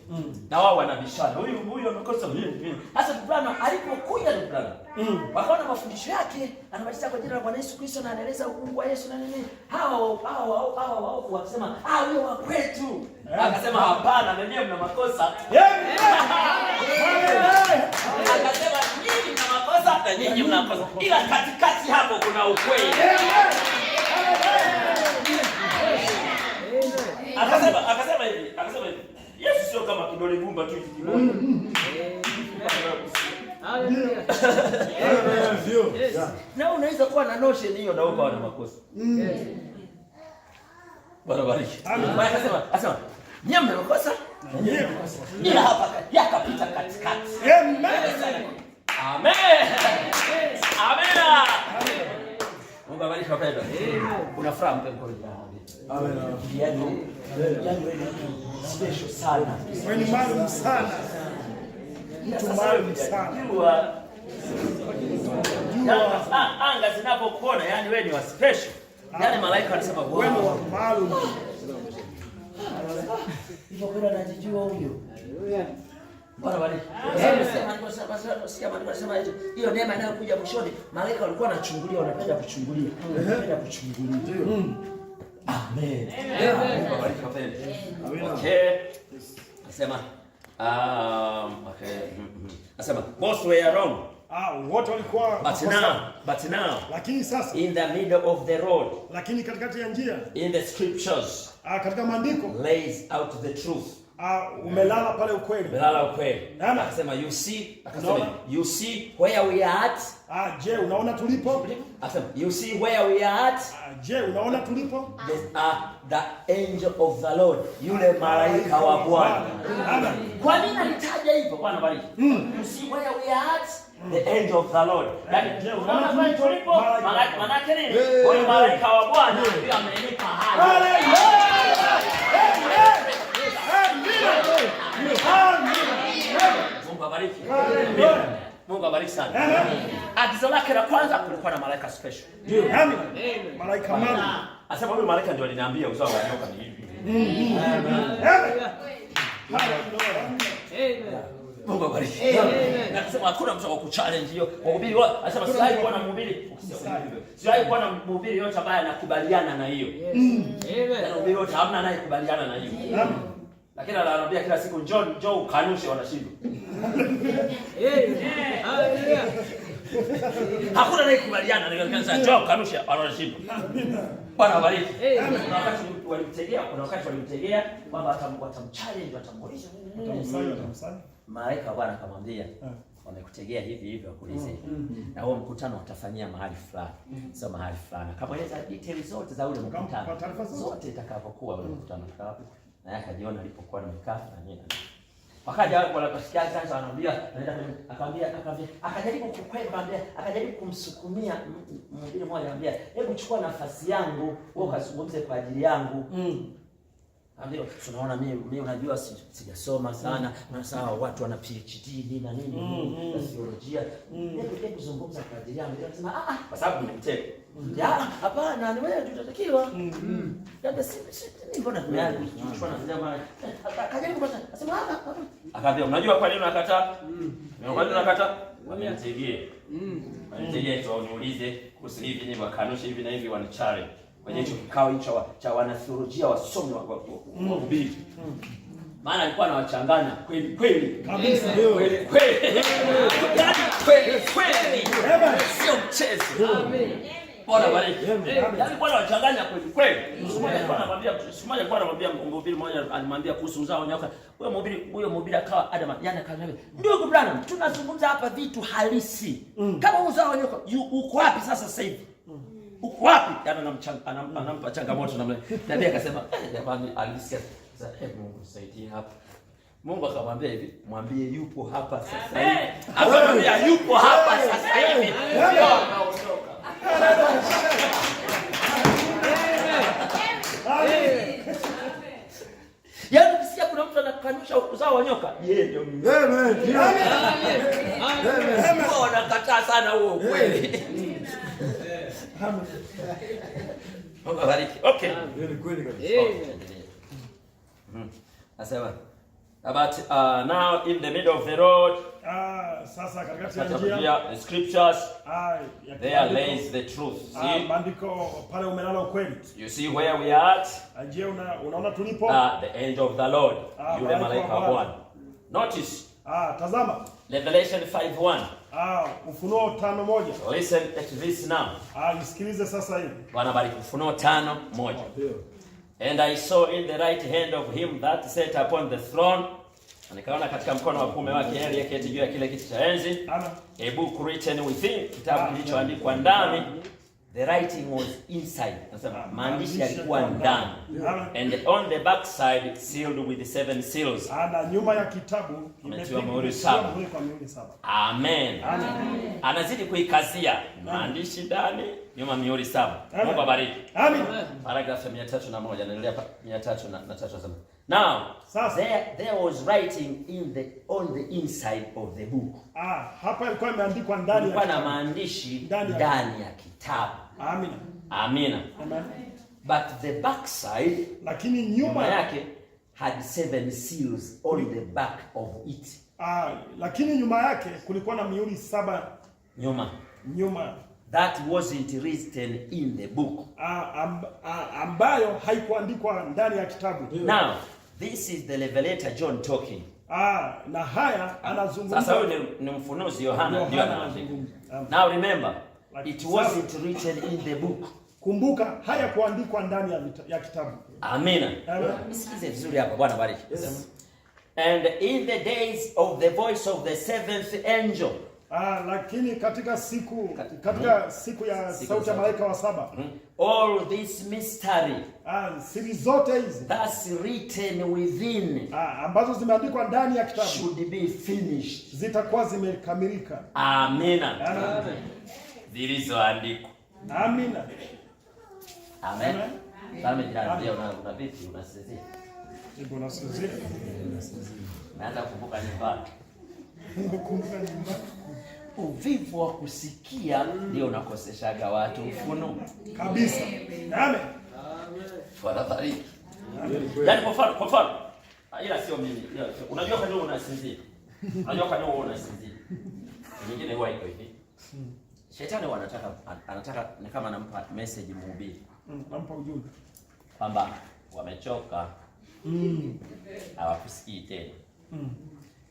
Na wao wanabishana. Huyu amekosa mimi. Sasa Bwana alipokuja Bwana. Wakaona mafundisho yake anabatiza kwa jina la Bwana Yesu Kristo na anaeleza uungu wa Yesu na nini. Hao wakasema huyo wa kwetu. Akasema hapana, mwenyewe mna makosa. Akasema nyinyi mna makosa na nyinyi mna makosa. Ila katikati hapo kuna ukweli. Akasema hivi. Yesu sio kama kidole gumba tu kimoja. Na unaweza kuwa na notion hiyo na ukawa na makosa. Bwana bariki. Akasema nyinyi mna makosa. Ila hapa yakapita katikati. Amen. Amen. Amina. Mungu abariki wapendwa. Unafuraha mpe mkono. Amen. Yaani special sana. Wewe ni maalum sana. Mtu maalum sana. Anga zinapokuona, yani wewe ni wa special. Yani malaika wanasema wewe ni wa maalum. Hivyo kwenda anajijua huyo. Bwana bariki. Sema hiyo neema inayokuja mwishoni, malaika walikuwa wanachungulia, wanapenda kuchungulia. Amen. Mungu abariki wapendwa. Okay. Nasema Nasema both were wrong. Wote walikuwa but now lakini sasa in the middle of the road, lakini katikati ya njia, in the scriptures, katika maandiko lays out the truth. Umelala pale ukweli. Umelala ukweli. Akasema you see where we are at. Je, unaona tulipo? Akasema you see where we are at. Je, unaona tulipo? The angel of the Lord, yule malaika wa Bwana. Kwa nini alitaja hivyo? Bwana bariki. You see where we are at, the angel of the Lord. Yaani unaona pale tulipo, maana yake nini? Yule malaika wa Bwana ndiye amenipa haya. Mungu abariki. Mungu abariki sana. Agizo lake la kwanza kulikuwa na malaika special. Amen. Malaika maalum. Asema huyu malaika ndio aliniambia uzao wa nyoka ni hivi. Mungu abariki. Na kusema hakuna mtu wa kuchallenge hiyo. Wahubiri wao anasema siwahi kuwa na mhubiri. Siwahi kuwa na mhubiri yote ambaye anakubaliana na hiyo. Amen. Na mhubiri yote hamna naye kubaliana na hiyo. Amen. Lakini anawaambia kila siku njoo ukanushe, wanashindwa. Hakuna naye kubaliana, nikasema njoo ukanushe, wanashindwa. Bwana bariki. Kuna wakati walimtegea kwamba watamchallenge, watamuuliza. Watamsali. Malaika wa Bwana akamwambia wamekutegea hivi wakuulize. Na huo mkutano watafanyia mahali fulani. Sio mahali fulani. Akamweleza details zote za ule mkutano. Zote itakapokuwa ule mkutano utakapo. Na yeye akajiona alipokuwa na mikafa na nini. Wakaja wale wasikia sasa wanaambia akajaribu kukwepa, akajaribu kumsukumia mwingine mmoja, anambia hebu chukua nafasi yangu wewe ukazungumze kwa ajili yangu. Ndio tunaona mimi unajua sijasoma sana, na sawa watu wana PhD na nini na theolojia. Hebu zungumza kwa ajili yangu. Anasema kwa sababu ni mtego. Hapana, ni wewe tutatakiwa. Labda si mbona tumeanza kuchukua na jamaa. Akajaribu kwanza. Anasema akaambia unajua kwa nini unakataa? Kwa nini unakataa? Wamemtegea. Wamemtegea tu uniulize kuhusu hivi ni wakanusha hivi na hivi wanachallenge. Kwenye hicho kikao hicho cha wanatheolojia wasomi wa kuhubiri. Maana alikuwa anawachanganya kweli kabisa, kweli sio mchezo. Bwana bariki. Alikuwa anawachanganya kweli. Mmoja alikuwa anamwambia mhubiri mmoja, alimwambia kuhusu uzao wa nyoka. Huyo mhubiri akawa Adam, yani akamwambia ndugu Branham, tunazungumza hapa vitu halisi. Kama uzao wa nyoka uko wapi sasa hivi? Uko wapi? Anampa changamoto namna. Nabii akasema jamani, alisikia sasa, Mungu nisaidie hapa. Mungu akamwambia hivi, mwambie yupo hapa sasa hivi. Akamwambia yupo hapa sasa hivi. Ndio akaondoka. Yaani ukisikia kuna mtu anakanusha uzao wa nyoka, yeye ndio Mungu. Amen. Amen. Wanakataa sana huo ukweli. Amen. Mungu abariki. Okay. Ni kweli kabisa. Asema about now in the middle of the road. Sasa katikati ya njia, the scriptures. There lays the truth. See? Maandiko pale umelala ukweli. You see where we are at? Je, unaona tulipo? The angel of the Lord. Yule malaika wa Bwana. Notice. Tazama. Revelation 5:1. Ufunuo 5:1. Listen to this now. Nisikilize sasa hivi. Bwana bariki. Ufunuo 5:1. And I saw in the right hand of him that sat upon the throne, nikaona katika mkono wa kuume wake yeye aliyeketi juu ya kile kiti cha enzi, a book written within, kitabu kilichoandikwa ndani. The writing was inside. Nasema maandishi yalikuwa ndani. And on the back side sealed with the 7 seals. Na nyuma ya kitabu imetiwa muhuri 7. Amen. Anazidi kuikazia maandishi ndani, nyuma mihuri 7. Mungu abariki. Amen. Paragraph 301 naendelea 303. Now, there was writing on the inside of the book. Hapa ilikuwa imeandikwa ndani ya kitabu. Kuna maandishi ndani ya kitabu. Amina. Amina. Amen. But the back side, lakini nyuma yake had 7 seals on the back of it. Lakini nyuma yake kulikuwa na mihuri 7 nyuma. That wasn't written in the book. Ambayo haikuandikwa ndani ya kitabu. Now, this is the revelator John talking. Na haya anazungumza. Sasa huyu ni mfunuzi Yohana ndio anaandika. Now remember, it wasn't written in the book. Kumbuka haya kuandikwa ndani ya kitabu. Amina. Sikize vizuri hapa, Bwana bariki. And in the days of the voice of the 7th angel. Lakini katika siku ya sauti ya malaika wa 7. All this mystery. Siri zote hizi. That's written within. Ambazo zimeandikwa ndani ya kitabu. Should be finished. Zitakuwa zimekamilika. Amina. Zilizoandikwa. Amina. Amen. Kama jirani una vipi unasinzia? Ipo unasinzia. Naanza kukumbuka nyumbani. Uvivu wa kusikia ndio unakoseshaga watu ufunuo. Kabisa. Amen. Bwana bariki. Yaani kwa mfano, ila sio mimi. Unajua kwa nini unasinzia? Unajua kwa nini unasinzia? Nyingine huwa iko hivi. Shetani anataka ni kama anampa message mhubiri. Anampa ujumbe kwamba wamechoka. Hawakusikii tena.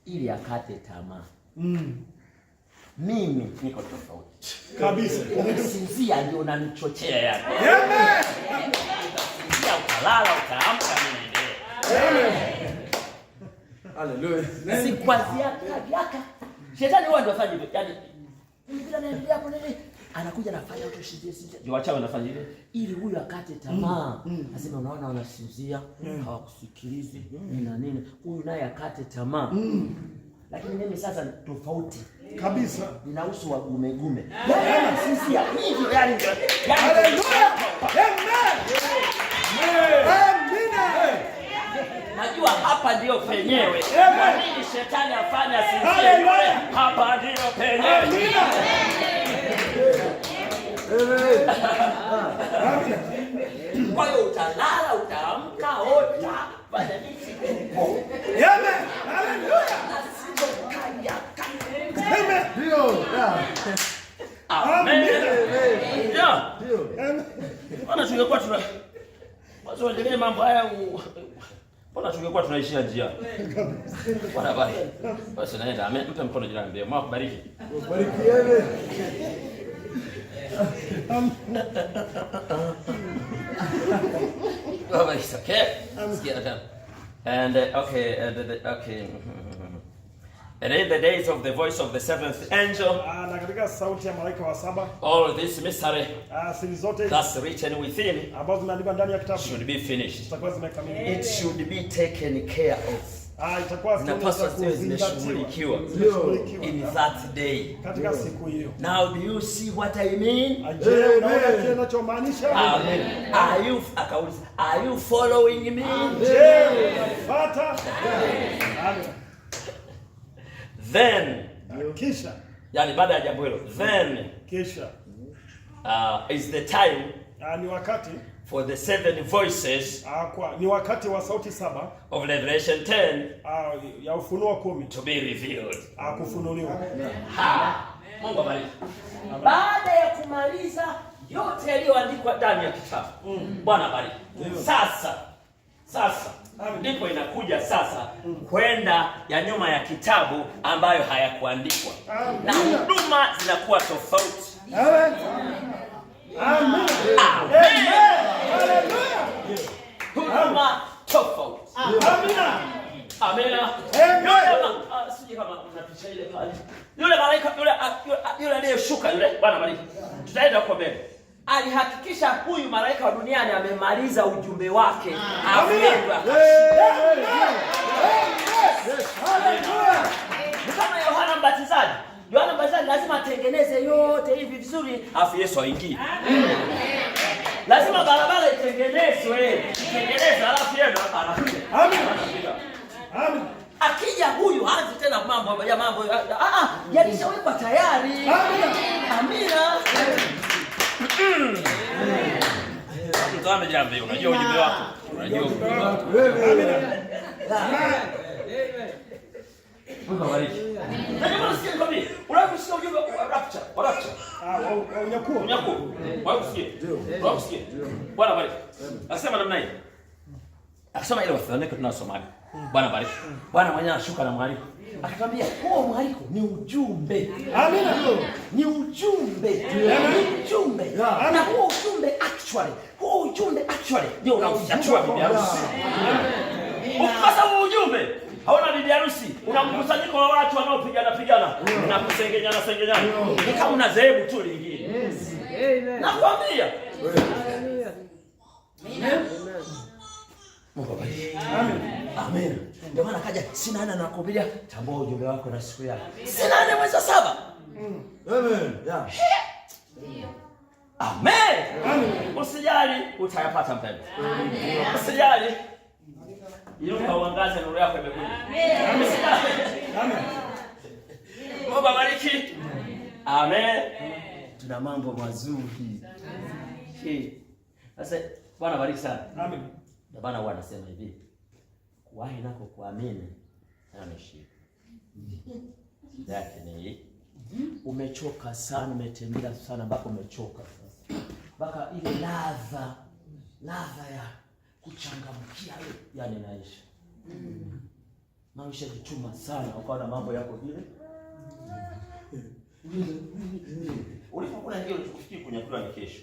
Ili akate tamaa. Mimi niko tofauti. Kabisa. Unasinzia ndio unanichochea yani. Amen. Unasinzia ukalala utaamka mimi naendelea. Amen. Hallelujah. Si kwazia yaka. Shetani huwa ndio afanye hivyo. Yaani bila naendelea hapo nini? Anakuja anafanya watu sinzia. Ndio wachawi wanafanya hivyo ili huyu akate tamaa. Nasema unaona wanasinzia, hawakusikilizi na nini. Huyu naye akate tamaa. Lakini mimi sasa tofauti kabisa. Nina uso wa gumegume. Yaani sisi hivyo yani. Haleluya. Amen. Amina. Najua hapa ndio penyewe. Kwa nini shetani afanya sinzia? Hapa ndio penyewe. Amina. Kwa hiyo utalala, utaamka, baada ya siku. Amen. Haleluya. Amen. Mbona tungekuwa wazo endelee mambo haya mbona tungekuwa tunaishia njia? Bwana bariki. Basi naenda. Amen. Mpe mkono jirani mbele. Mungu akubariki. Barikiwe. Oh, it's okay. Sikia tena. And okay. And in the days of the voice of the 7th angel, na katika sauti ya malaika wa 7, all this mystery, siri zote that's written within, ambazo zimeandikwa ndani ya kitabu, should be finished. zitakuwa zimekamilika. It should be taken care of. itakuwa zinapaswa ziwe zimeshughulikiwa in that day, katika siku hiyo. Now do you see what I mean? Je, unaona kile ninachomaanisha? Amen. Are you following me? Je, unafuata? Amen. Then kisha, yani baada ya jambo hilo, then kisha is the time ni wakati for the 7 voices ni wakati wa sauti 7 of Revelation 10 ya Ufunuo 10 to be revealed, kufunuliwa. Mungu abariki. Baada ya kumaliza yote yaliyoandikwa ndani ya kitabu, Bwana abariki. Sasa ndipo inakuja sasa kwenda ya nyuma ya kitabu ambayo hayakuandikwa, na huduma zinakuwa tofauti. Amen. Amen. Huduma tofauti. Amina. Sije kama unapicha ile pale. Yule malaika yule aliyeshuka yule, Bwana bariki. Tutaenda huko mbele. Alihakikisha huyu malaika wa duniani amemaliza ujumbe wake. Kama Yohana Mbatizaji. Yohana Mbatizaji lazima atengeneze yote hivi vizuri, afu Yesu aingie. Lazima barabara itengenezwe, alafu yeye anakuja. Amen. Akija huyu haanzi tena mambo yalishawekwa tayari. Amina. Mtazame jambo hilo, unajua ujumbe wako. Amina. Mungu abariki. Ndio unasikia kwamba unakusikia ujumbe wa rapture. Unyakuo. Wakusikia. Bwana bariki. Akasema namna hii. Akasema ile Wathesalonike tunasoma. Bwana bariki. Bwana mwenyewe ashuka na mwaliko. Akatwambia huo mwaliko ni ujumbe. Amina. Ni ujumbe. Na huo ujumbe actually ndio unaofichua bibi harusi. Ukipata huo ujumbe, haona bibi harusi, unamkusanyiko wa watu wanaopigana, unakusengenyana. Ni kama una dhehebu tu lingine. Yes. Amen. Nakwambia. Amen. Mungu abariki. Amen. Ndio maana kaja Sinana na kuhubiria, tambua ujumbe wako na siku yako. Sinana mwezi wa 7. Amen. Yeah. Amen. Usijali, utayapata mpendwa. Usijali. Inuka uangaze, nuru yako imekuja. Amen. Mungu abariki. Amen. Tuna mambo mazuri. Sasa Bwana bariki sana. Amen. Na Bwana huwa anasema hivi, kuwahi nako kuamini ameshika. Yake ni umechoka sana, umetembea sana mpaka umechoka sasa. Mpaka ile ladha ya kuchangamkia yani naisha. Maisha jichuma sana, ukaona mambo yako vile. Ulipokuwa ndio ulifikiri kunyakula ni kesho.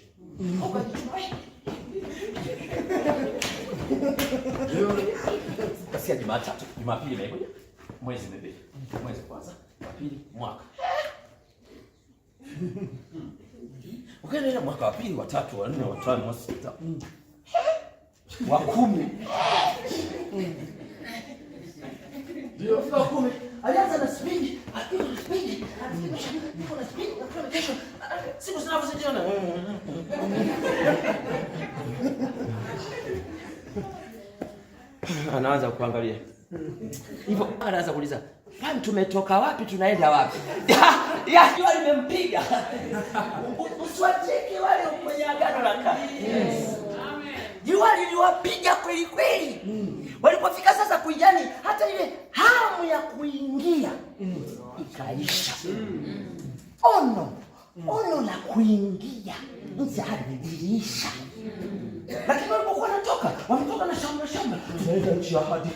Basi Jumatatu, Jumapili imekuja. Mwezi mbili. Mwezi kwanza, wa pili, mwaka. Ukaendelea mwaka wa pili, wa tatu, wa nne, wa tano, wa sita. Wa 10. Ndio wa 10. Alianza na spidi, niko na spidi, na kesho siku zinavyozidiana. Anaanza kuangalia. Hivyo anaanza kuuliza, "Kwani tumetoka wapi tunaenda wapi?" Jua limempiga. Usiwacheke wale kwenye agano la kale. Yes. Jua liliwapiga kweli kweli. Walipofika sasa kuijani, hata ile hamu ya kuingia ikaisha. Ono la kuingia nje haliisha. Lakini walipokuwa wametoka na shamba. Tunaenda nchi ya ahadi,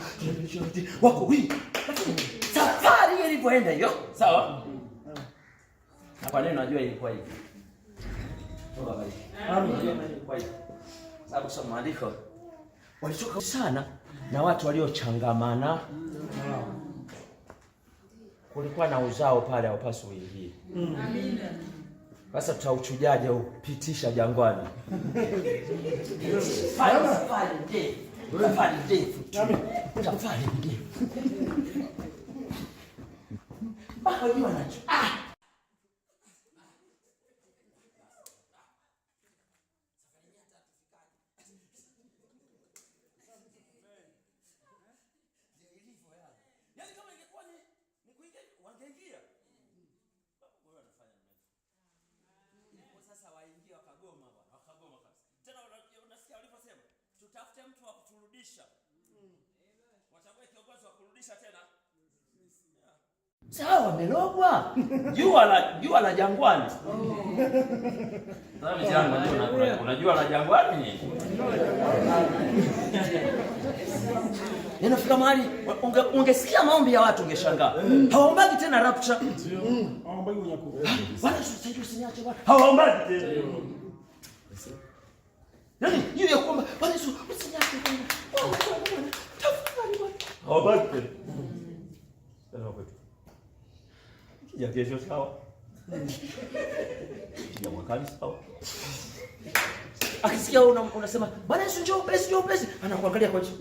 wako wingi. Lakini safari ilipoenda hiyo, sawa? Na kwa nini unajua ilikuwa hivi? Amen. Sababu soma maandiko. Walichoka sana na watu waliochangamana. Kulikuwa na uzao pale haupaswi uingie. Amina. Sasa tutauchujaje upitisha jangwani? Safari ndefu. Safari ndefu. Mpaka jua nacho. Tutafute mtu wa kuturudisha. Wachague kiongozi wa kurudisha tena. Sawa, wamelogwa. Jua la jangwani. Sasa jangwa unajua la jangwani? Yanafika mahali ungesikia maombi ya watu ungeshangaa. Hawaombagi tena rapture. Hawaombagi unyakuo. Bwana sasa usiniache bwana. Hawaombagi tena. Yaani hiyo ya kwamba Bwana Yesu usiniache tena. Tafadhali Bwana. Hawaombagi tena. Ndio kwetu. Ya kesho sawa. Ya mwakani sawa. Akisikia unasema Bwana Yesu njoo upesi, anakuangalia kwa jicho.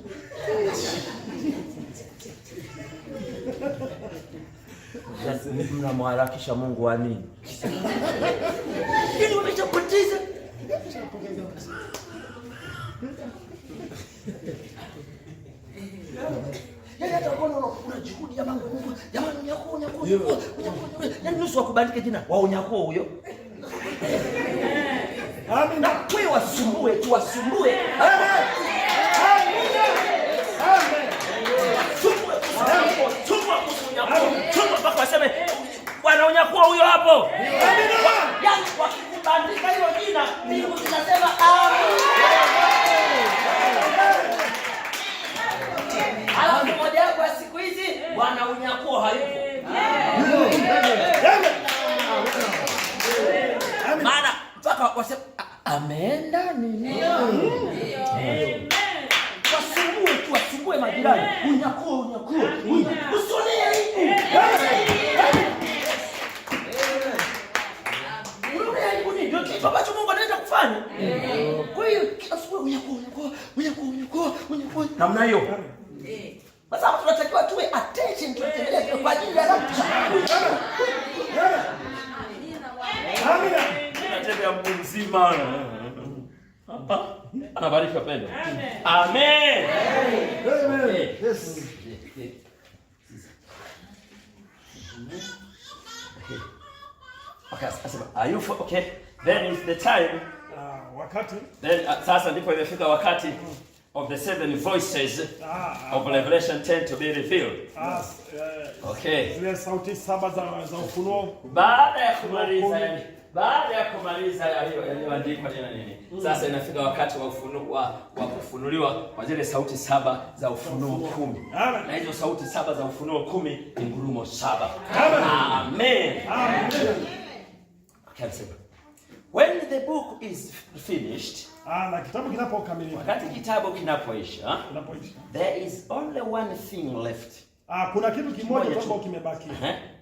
Mnamharakisha Mungu wa nini? Ili umechapoteza. Yeye atakuona unajuhudi ya mambo Mungu. Jamani unyakuo. Yaani nusu wakubandike jina wa unyakuo huyo. Amina. Wewe wasumbue. Amen. Chumba mpaka waseme Bwana unyakuo huyo hapo. Amina. Yaani wakikubandika hilo jina, Mungu tunasema amen. Alafu moja kwa siku hizi Bwana unyakuo hayupo. Maana mpaka waseme ameenda nini? Wasumbue majirani. Unyakuo. Usionee hivi. Unaona hivi ndio kitu ambacho Mungu anaenda kufanya. Kwa hiyo kila siku unyakuo. Namna hiyo. Sasa tunatakiwa tuwe attention tuendelee kwa ajili ya rapture. Amina. Tunatembea mtu mzima. Hapa anabariki wapendwa. Amen. Yes. Okay, are you okay? Then is the time. Wakati. Then sasa ndipo imefika wakati of the seven voices of Revelation 10 to be revealed. Okay. Zile sauti saba za ufunuo. Baada ya kumaliza yaliyoandikwa tena nini? Sasa inafika wakati wa kufunuliwa kwa zile sauti saba za ufunuo 10. Na hizo sauti saba za ufunuo 10 ni ngurumo saba. Amen. Okay, when the book is finished, na kitabu kinapokamilika, wakati kitabu kinapoisha, there is only one thing left. Kuna kitu kimoja tu kimebaki.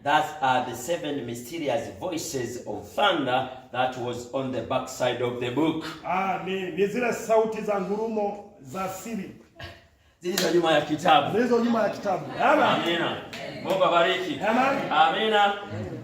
That are the seven mysterious voices of thunder that was on the back side of the book. Ni zile sauti za ngurumo za siri zilizo nyuma ya kitabu. Amina. Mungu abariki. Amina.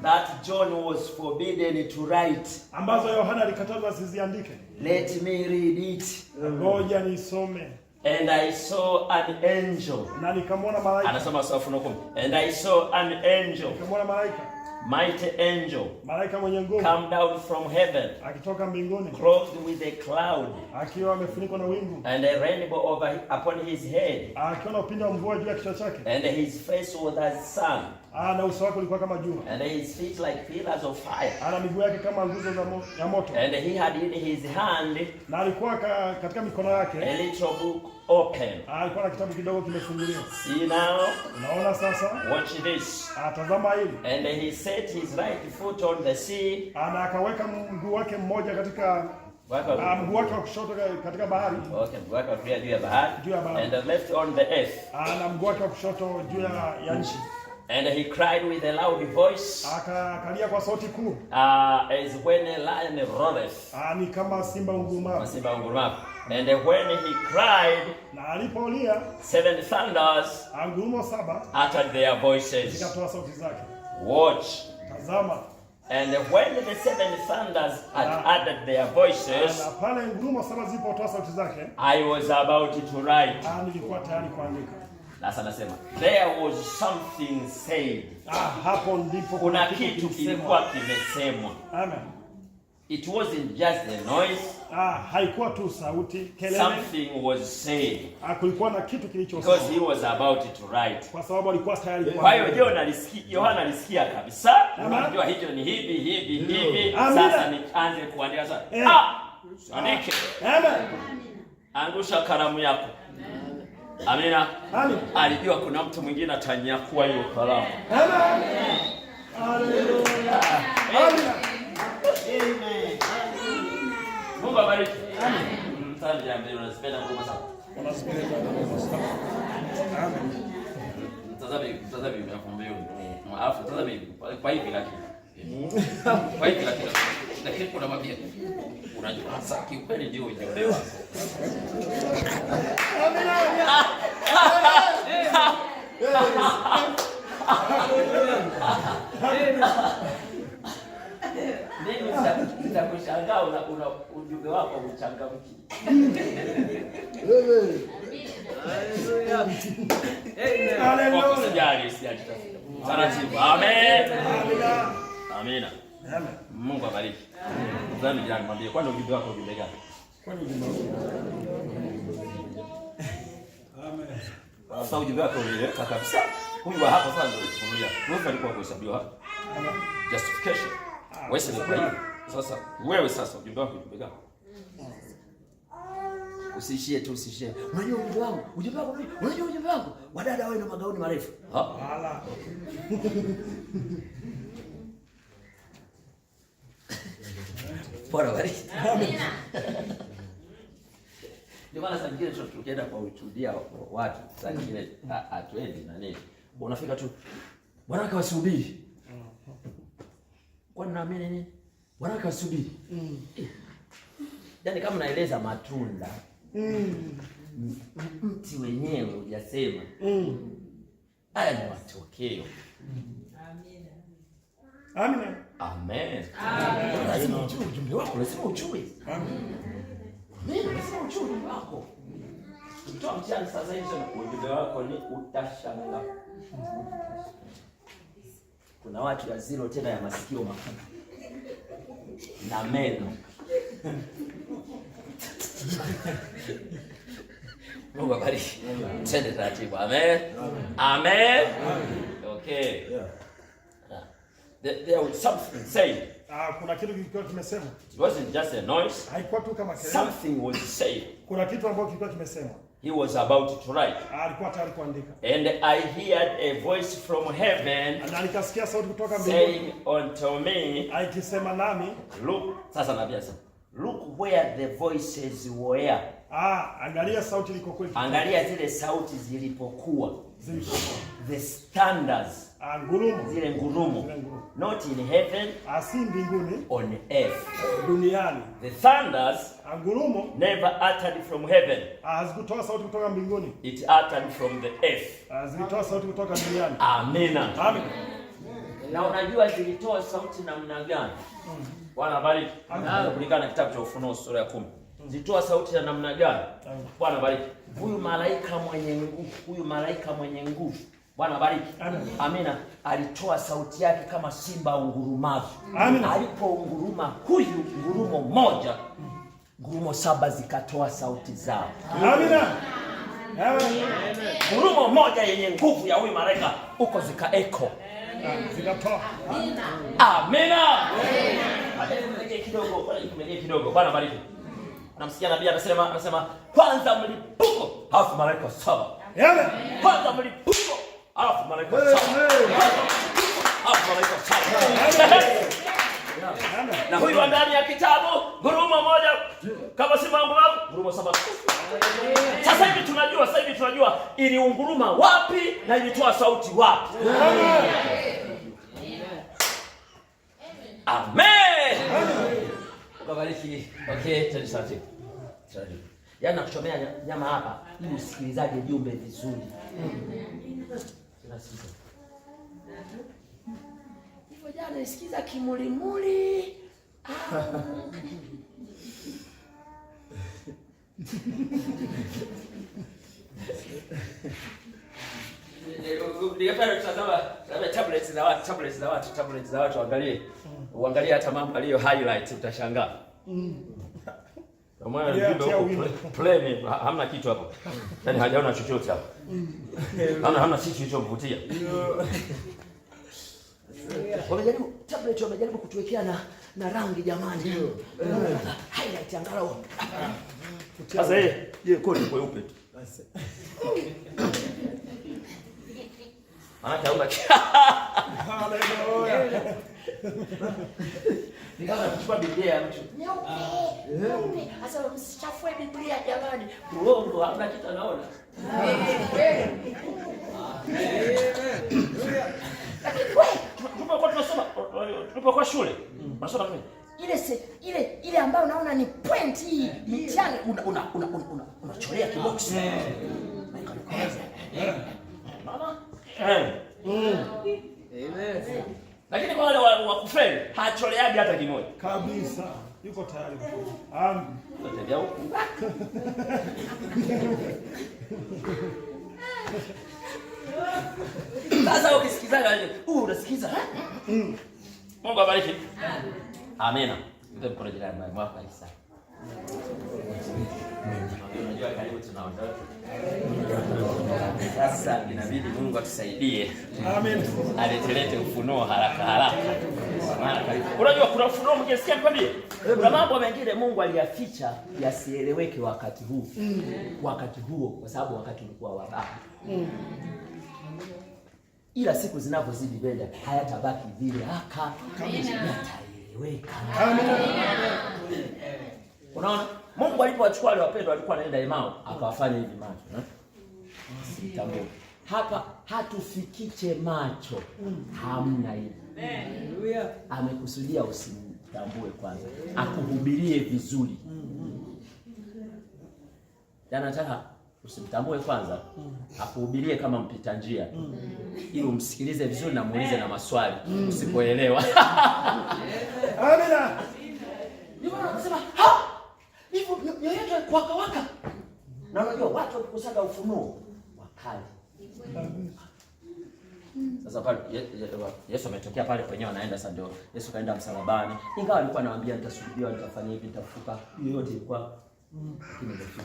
That John was forbidden to write. Ambazo Yohana alikatazwa asiziandike. Let me read it. Ngoja nisome. And I saw an angel. Na nikamwona malaika. Anasoma Ufunuo 10. And I saw an angel. Nikamwona malaika. Mighty angel. Malaika mwenye nguvu. Come down from heaven. Akitoka mbinguni. Clothed with a cloud. Akiwa amefunikwa na wingu. And a rainbow upon his head. Akiwa na upinde wa mvua juu ya kichwa chake. And his face was as sun. Na uso wake ulikuwa kama jua. And his feet like pillars of fire. Ana miguu yake kama nguzo ya moto. And he had in his hand. Na alikuwa katika mikono yake. A little book open. Alikuwa na kitabu kidogo kimefunguliwa. See now. Unaona sasa? Watch this. Tazama hili. And he set his right foot on the sea. Na akaweka mguu wake mmoja katika mguu wake wa kushoto katika bahari. Okay, mguu wake wa kulia juu ya bahari. Juu ya bahari. And the left on the earth. Na mguu wake wa kushoto juu ya nchi. And he cried with a loud voice. Akalia kwa sauti kuu. As when a lion roareth. Ni kama simba ungurumapo. Simba ungurumapo. And when he cried, na alipolia, 7 thunders ngurumo 7 uttered their voices. Zikatoa sauti zake. Watch. Tazama. And when the 7 thunders had uttered their voices, na pale ngurumo 7 zilipotoa sauti zake, I was about to write. Nilikuwa tayari kuandika. Sasa nasema there was something said. Hapo ndipo kuna kitu kilikuwa kimesemwa. Amen. It wasn't just a noise. Haikuwa tu sauti, kelele. Something was said. Kulikuwa na kitu kilichosemwa. Because he was about to write. Kwa sababu alikuwa tayari kuandika. Kwa hiyo Yohana alisikia kabisa. Unajua hicho ni hivi. Sasa nianze kuandika sasa. Andike. Amen. Angusha kalamu yako. Amina. Amen. Alijua kuna mtu mwingine atanyakuwa hiyo kalamu. Amen. Hallelujah. Amen. Amen. Mungu abariki. Amen. Mtani jambo unazipenda ngoma sana. Unazipenda ngoma sana. Amen. Mtazame mnakwambia alafu tazame kwa hivi lakini. Kwa hivi lakini kuna mabia. Unajua hasa kiukweli ndio unaelewa. Nitakushangaa una ujumbe wako uchangamki. Haleluya. Usijali. Taratibu. Amen. Amina. Amen. Mungu abariki. Mzani jirani mwambie kwani ujumbe wako ujumbe gani? Kwani ujumbe wako? Amen. Sasa ujumbe wako ile kabisa. Huyu wa hapa sasa ndio kufunulia. Wewe alikuwa kuhesabiwa hapa. Justification. Wewe sasa kwa hiyo. Sasa wewe sasa ujumbe wako ujumbe gani? Usiishie. Unajua ujumbe wangu. Unajua ujumbe wangu. Wadada wao na magauni marefu. Hala. Bora bari. Amina. Ndio maana sasa ngine tukienda kwa ushuhudia watu, sasa ngine atuendi na nini. Unafika tu wanawake wasubiri. Kwani naamini nini? Wanawake wasubiri. Yaani kama naeleza matunda. Mti wenyewe hujasema. Haya ni matokeo. Amina. Amen. Amen. Lazima ujue ujumbe wako, lazima ujue. Amen. Lazima ujue ujumbe wako. Ukitoa mtihani sasa hivi ujumbe wako ni utashangaa. Kuna watu ya zero tena ya masikio makubwa na meno. Mungu abariki. Twende taratibu. Amen. Amen. Okay. There was something said. Kuna kitu kilikuwa kimesema. It wasn't just a noise. Haikuwa tu kama kelele. Something was said. Kuna kitu ambacho kilikuwa kimesema. He was about to write. Alikuwa tayari kuandika. And I heard a voice from heaven. Na nikasikia sauti kutoka mbinguni. Saying unto me. Aikisema nami. Look. Sasa nabii sasa. Look where the voices were. Angalia sauti ilikokuwa. Angalia zile sauti zilipokuwa. The thunders. Ngurumo. Zile ngurumo. Not in heaven. Si mbinguni. On earth. Duniani. The thunders. Ngurumo. Never uttered from heaven. Hazikutoa sauti kutoka mbinguni. It uttered from the earth. Zilitoa sauti kutoka duniani. Amina. Amen. Na unajua zilitoa sauti namna gani? Bwana bariki. Kulingana na kitabu cha Ufunuo sura ya 10. Zilitoa sauti ya namna gani? Bwana bariki. Huyu malaika mwenye nguvu. Bwana bariki. Amina. Alitoa sauti yake kama simba ungurumavu. Alipounguruma huyu ngurumo moja, ngurumo 7 zikatoa sauti zao. Amina. Ngurumo moja yenye nguvu ya huyu malaika uko zikaeko. Zikatoa. Amina. Kidogo. Bwana bariki. Namsikia nabii anasema kwanza mlipuko, alafu malaika 7. Kwanza mlipuko, alafu malaika 7. Alafu malaika 7. Na huyu ndani ya kitabu ngurumo moja kama simba ngurumo 7. Sasa hivi tunajua kujua iliunguruma wapi na ilitoa sauti wapi. Amen. Ukabariki. Okay, tena sauti. Yaani nakuchomea nyama hapa ili usikilizaje jumbe vizuri. Tunasikiza. Hivyo jana nisikiza kimulimuli. Ningependa kutazama tablets za watu uangalie hata mambo aliyo highlight utashangaa. Kama play hamna kitu hapo. Yaani hajaona chochote hapo. Hamna kitu kilichomvutia. Wamejaribu tablet wamejaribu kutuwekea na rangi jamani. Highlight angalau. Sasa je kodi kweupe tu. Maana kaomba. Haleluya. Nikaanza kuchukua Biblia ya mtu. Nyeupe. Sasa msichafue Biblia jamani. Uongo hamna kitu anaona. Tulipokuwa shule. Unasoma nini? Ile ambayo unaona ni point hii, mtihani unacholea kibox. Unaona? Amen. Lakini kwa wale wa kufeli hacholeaje hata kimoja. Kabisa. Yuko tayari. Amen. Tutatembea huko. Sasa ukisikizaga unasikiza. Mungu abariki. Amina. Ndio mkono jirani na mwaka Isa. Unajua karibu tunaondoka. Sasa inabidi Mungu atusaidie. Amen. Alete ufunuo haraka. Maana karibu. Unajua kuna ufunuo mngesikia nikwambie. Kuna mambo mengine Mungu aliyaficha yasieleweke wakati huu. Wakati huo kwa sababu wakati ulikuwa wabaya. Ila siku zinapozidi kwenda hayatabaki vile yataeleweka. Unaona? Mungu alipowachukua wale wapendwa walikuwa wanaenda Emau akawafanya hivi macho. Sitambui. Hapa hatufikiche macho. Hamna hivi. Haleluya. Amekusudia usimtambue kwanza. Akuhubirie vizuri. Anataka usimtambue kwanza, akuhubirie kama mpita njia. Ili umsikilize vizuri na muulize na maswali usipoelewa. Amina. Ndio anasema, hivyo yoyote kwa waka. Na unajua watu wakikusaga ufunuo wakali. Sasa pale Yesu ametokea pale kwenyewe anaenda sasa ndio. Yesu kaenda msalabani. Ingawa alikuwa anawaambia nitasulubiwa, nitafanya hivi, nitafuka. Yote ilikuwa kimefika.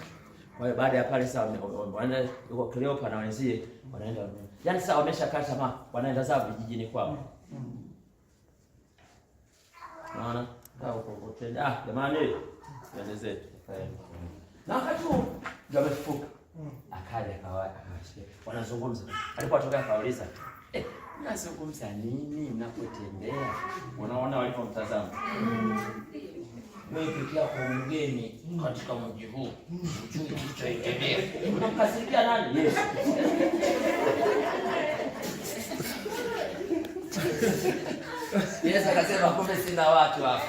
Kwa hiyo baada ya pale sasa wanaenda yuko Kleopa na wenzie wanaenda. Yaani sasa wameshakata tamaa, wanaenda zao vijijini kwao. Unaona? Hao huko tena. Jamani, twende zetu. Na wakati huo ndio amefufuka. Akaja akawashikia. Wanazungumza. Alipotoka akauliza, mnazungumza nini mnapotembea? Unaona walipomtazama. Wewe pekee yako mgeni katika mji huu. Ujui kilichoendelea. Unamkasikia nani? Yesu. Yesu akasema kumbe sina watu hapa.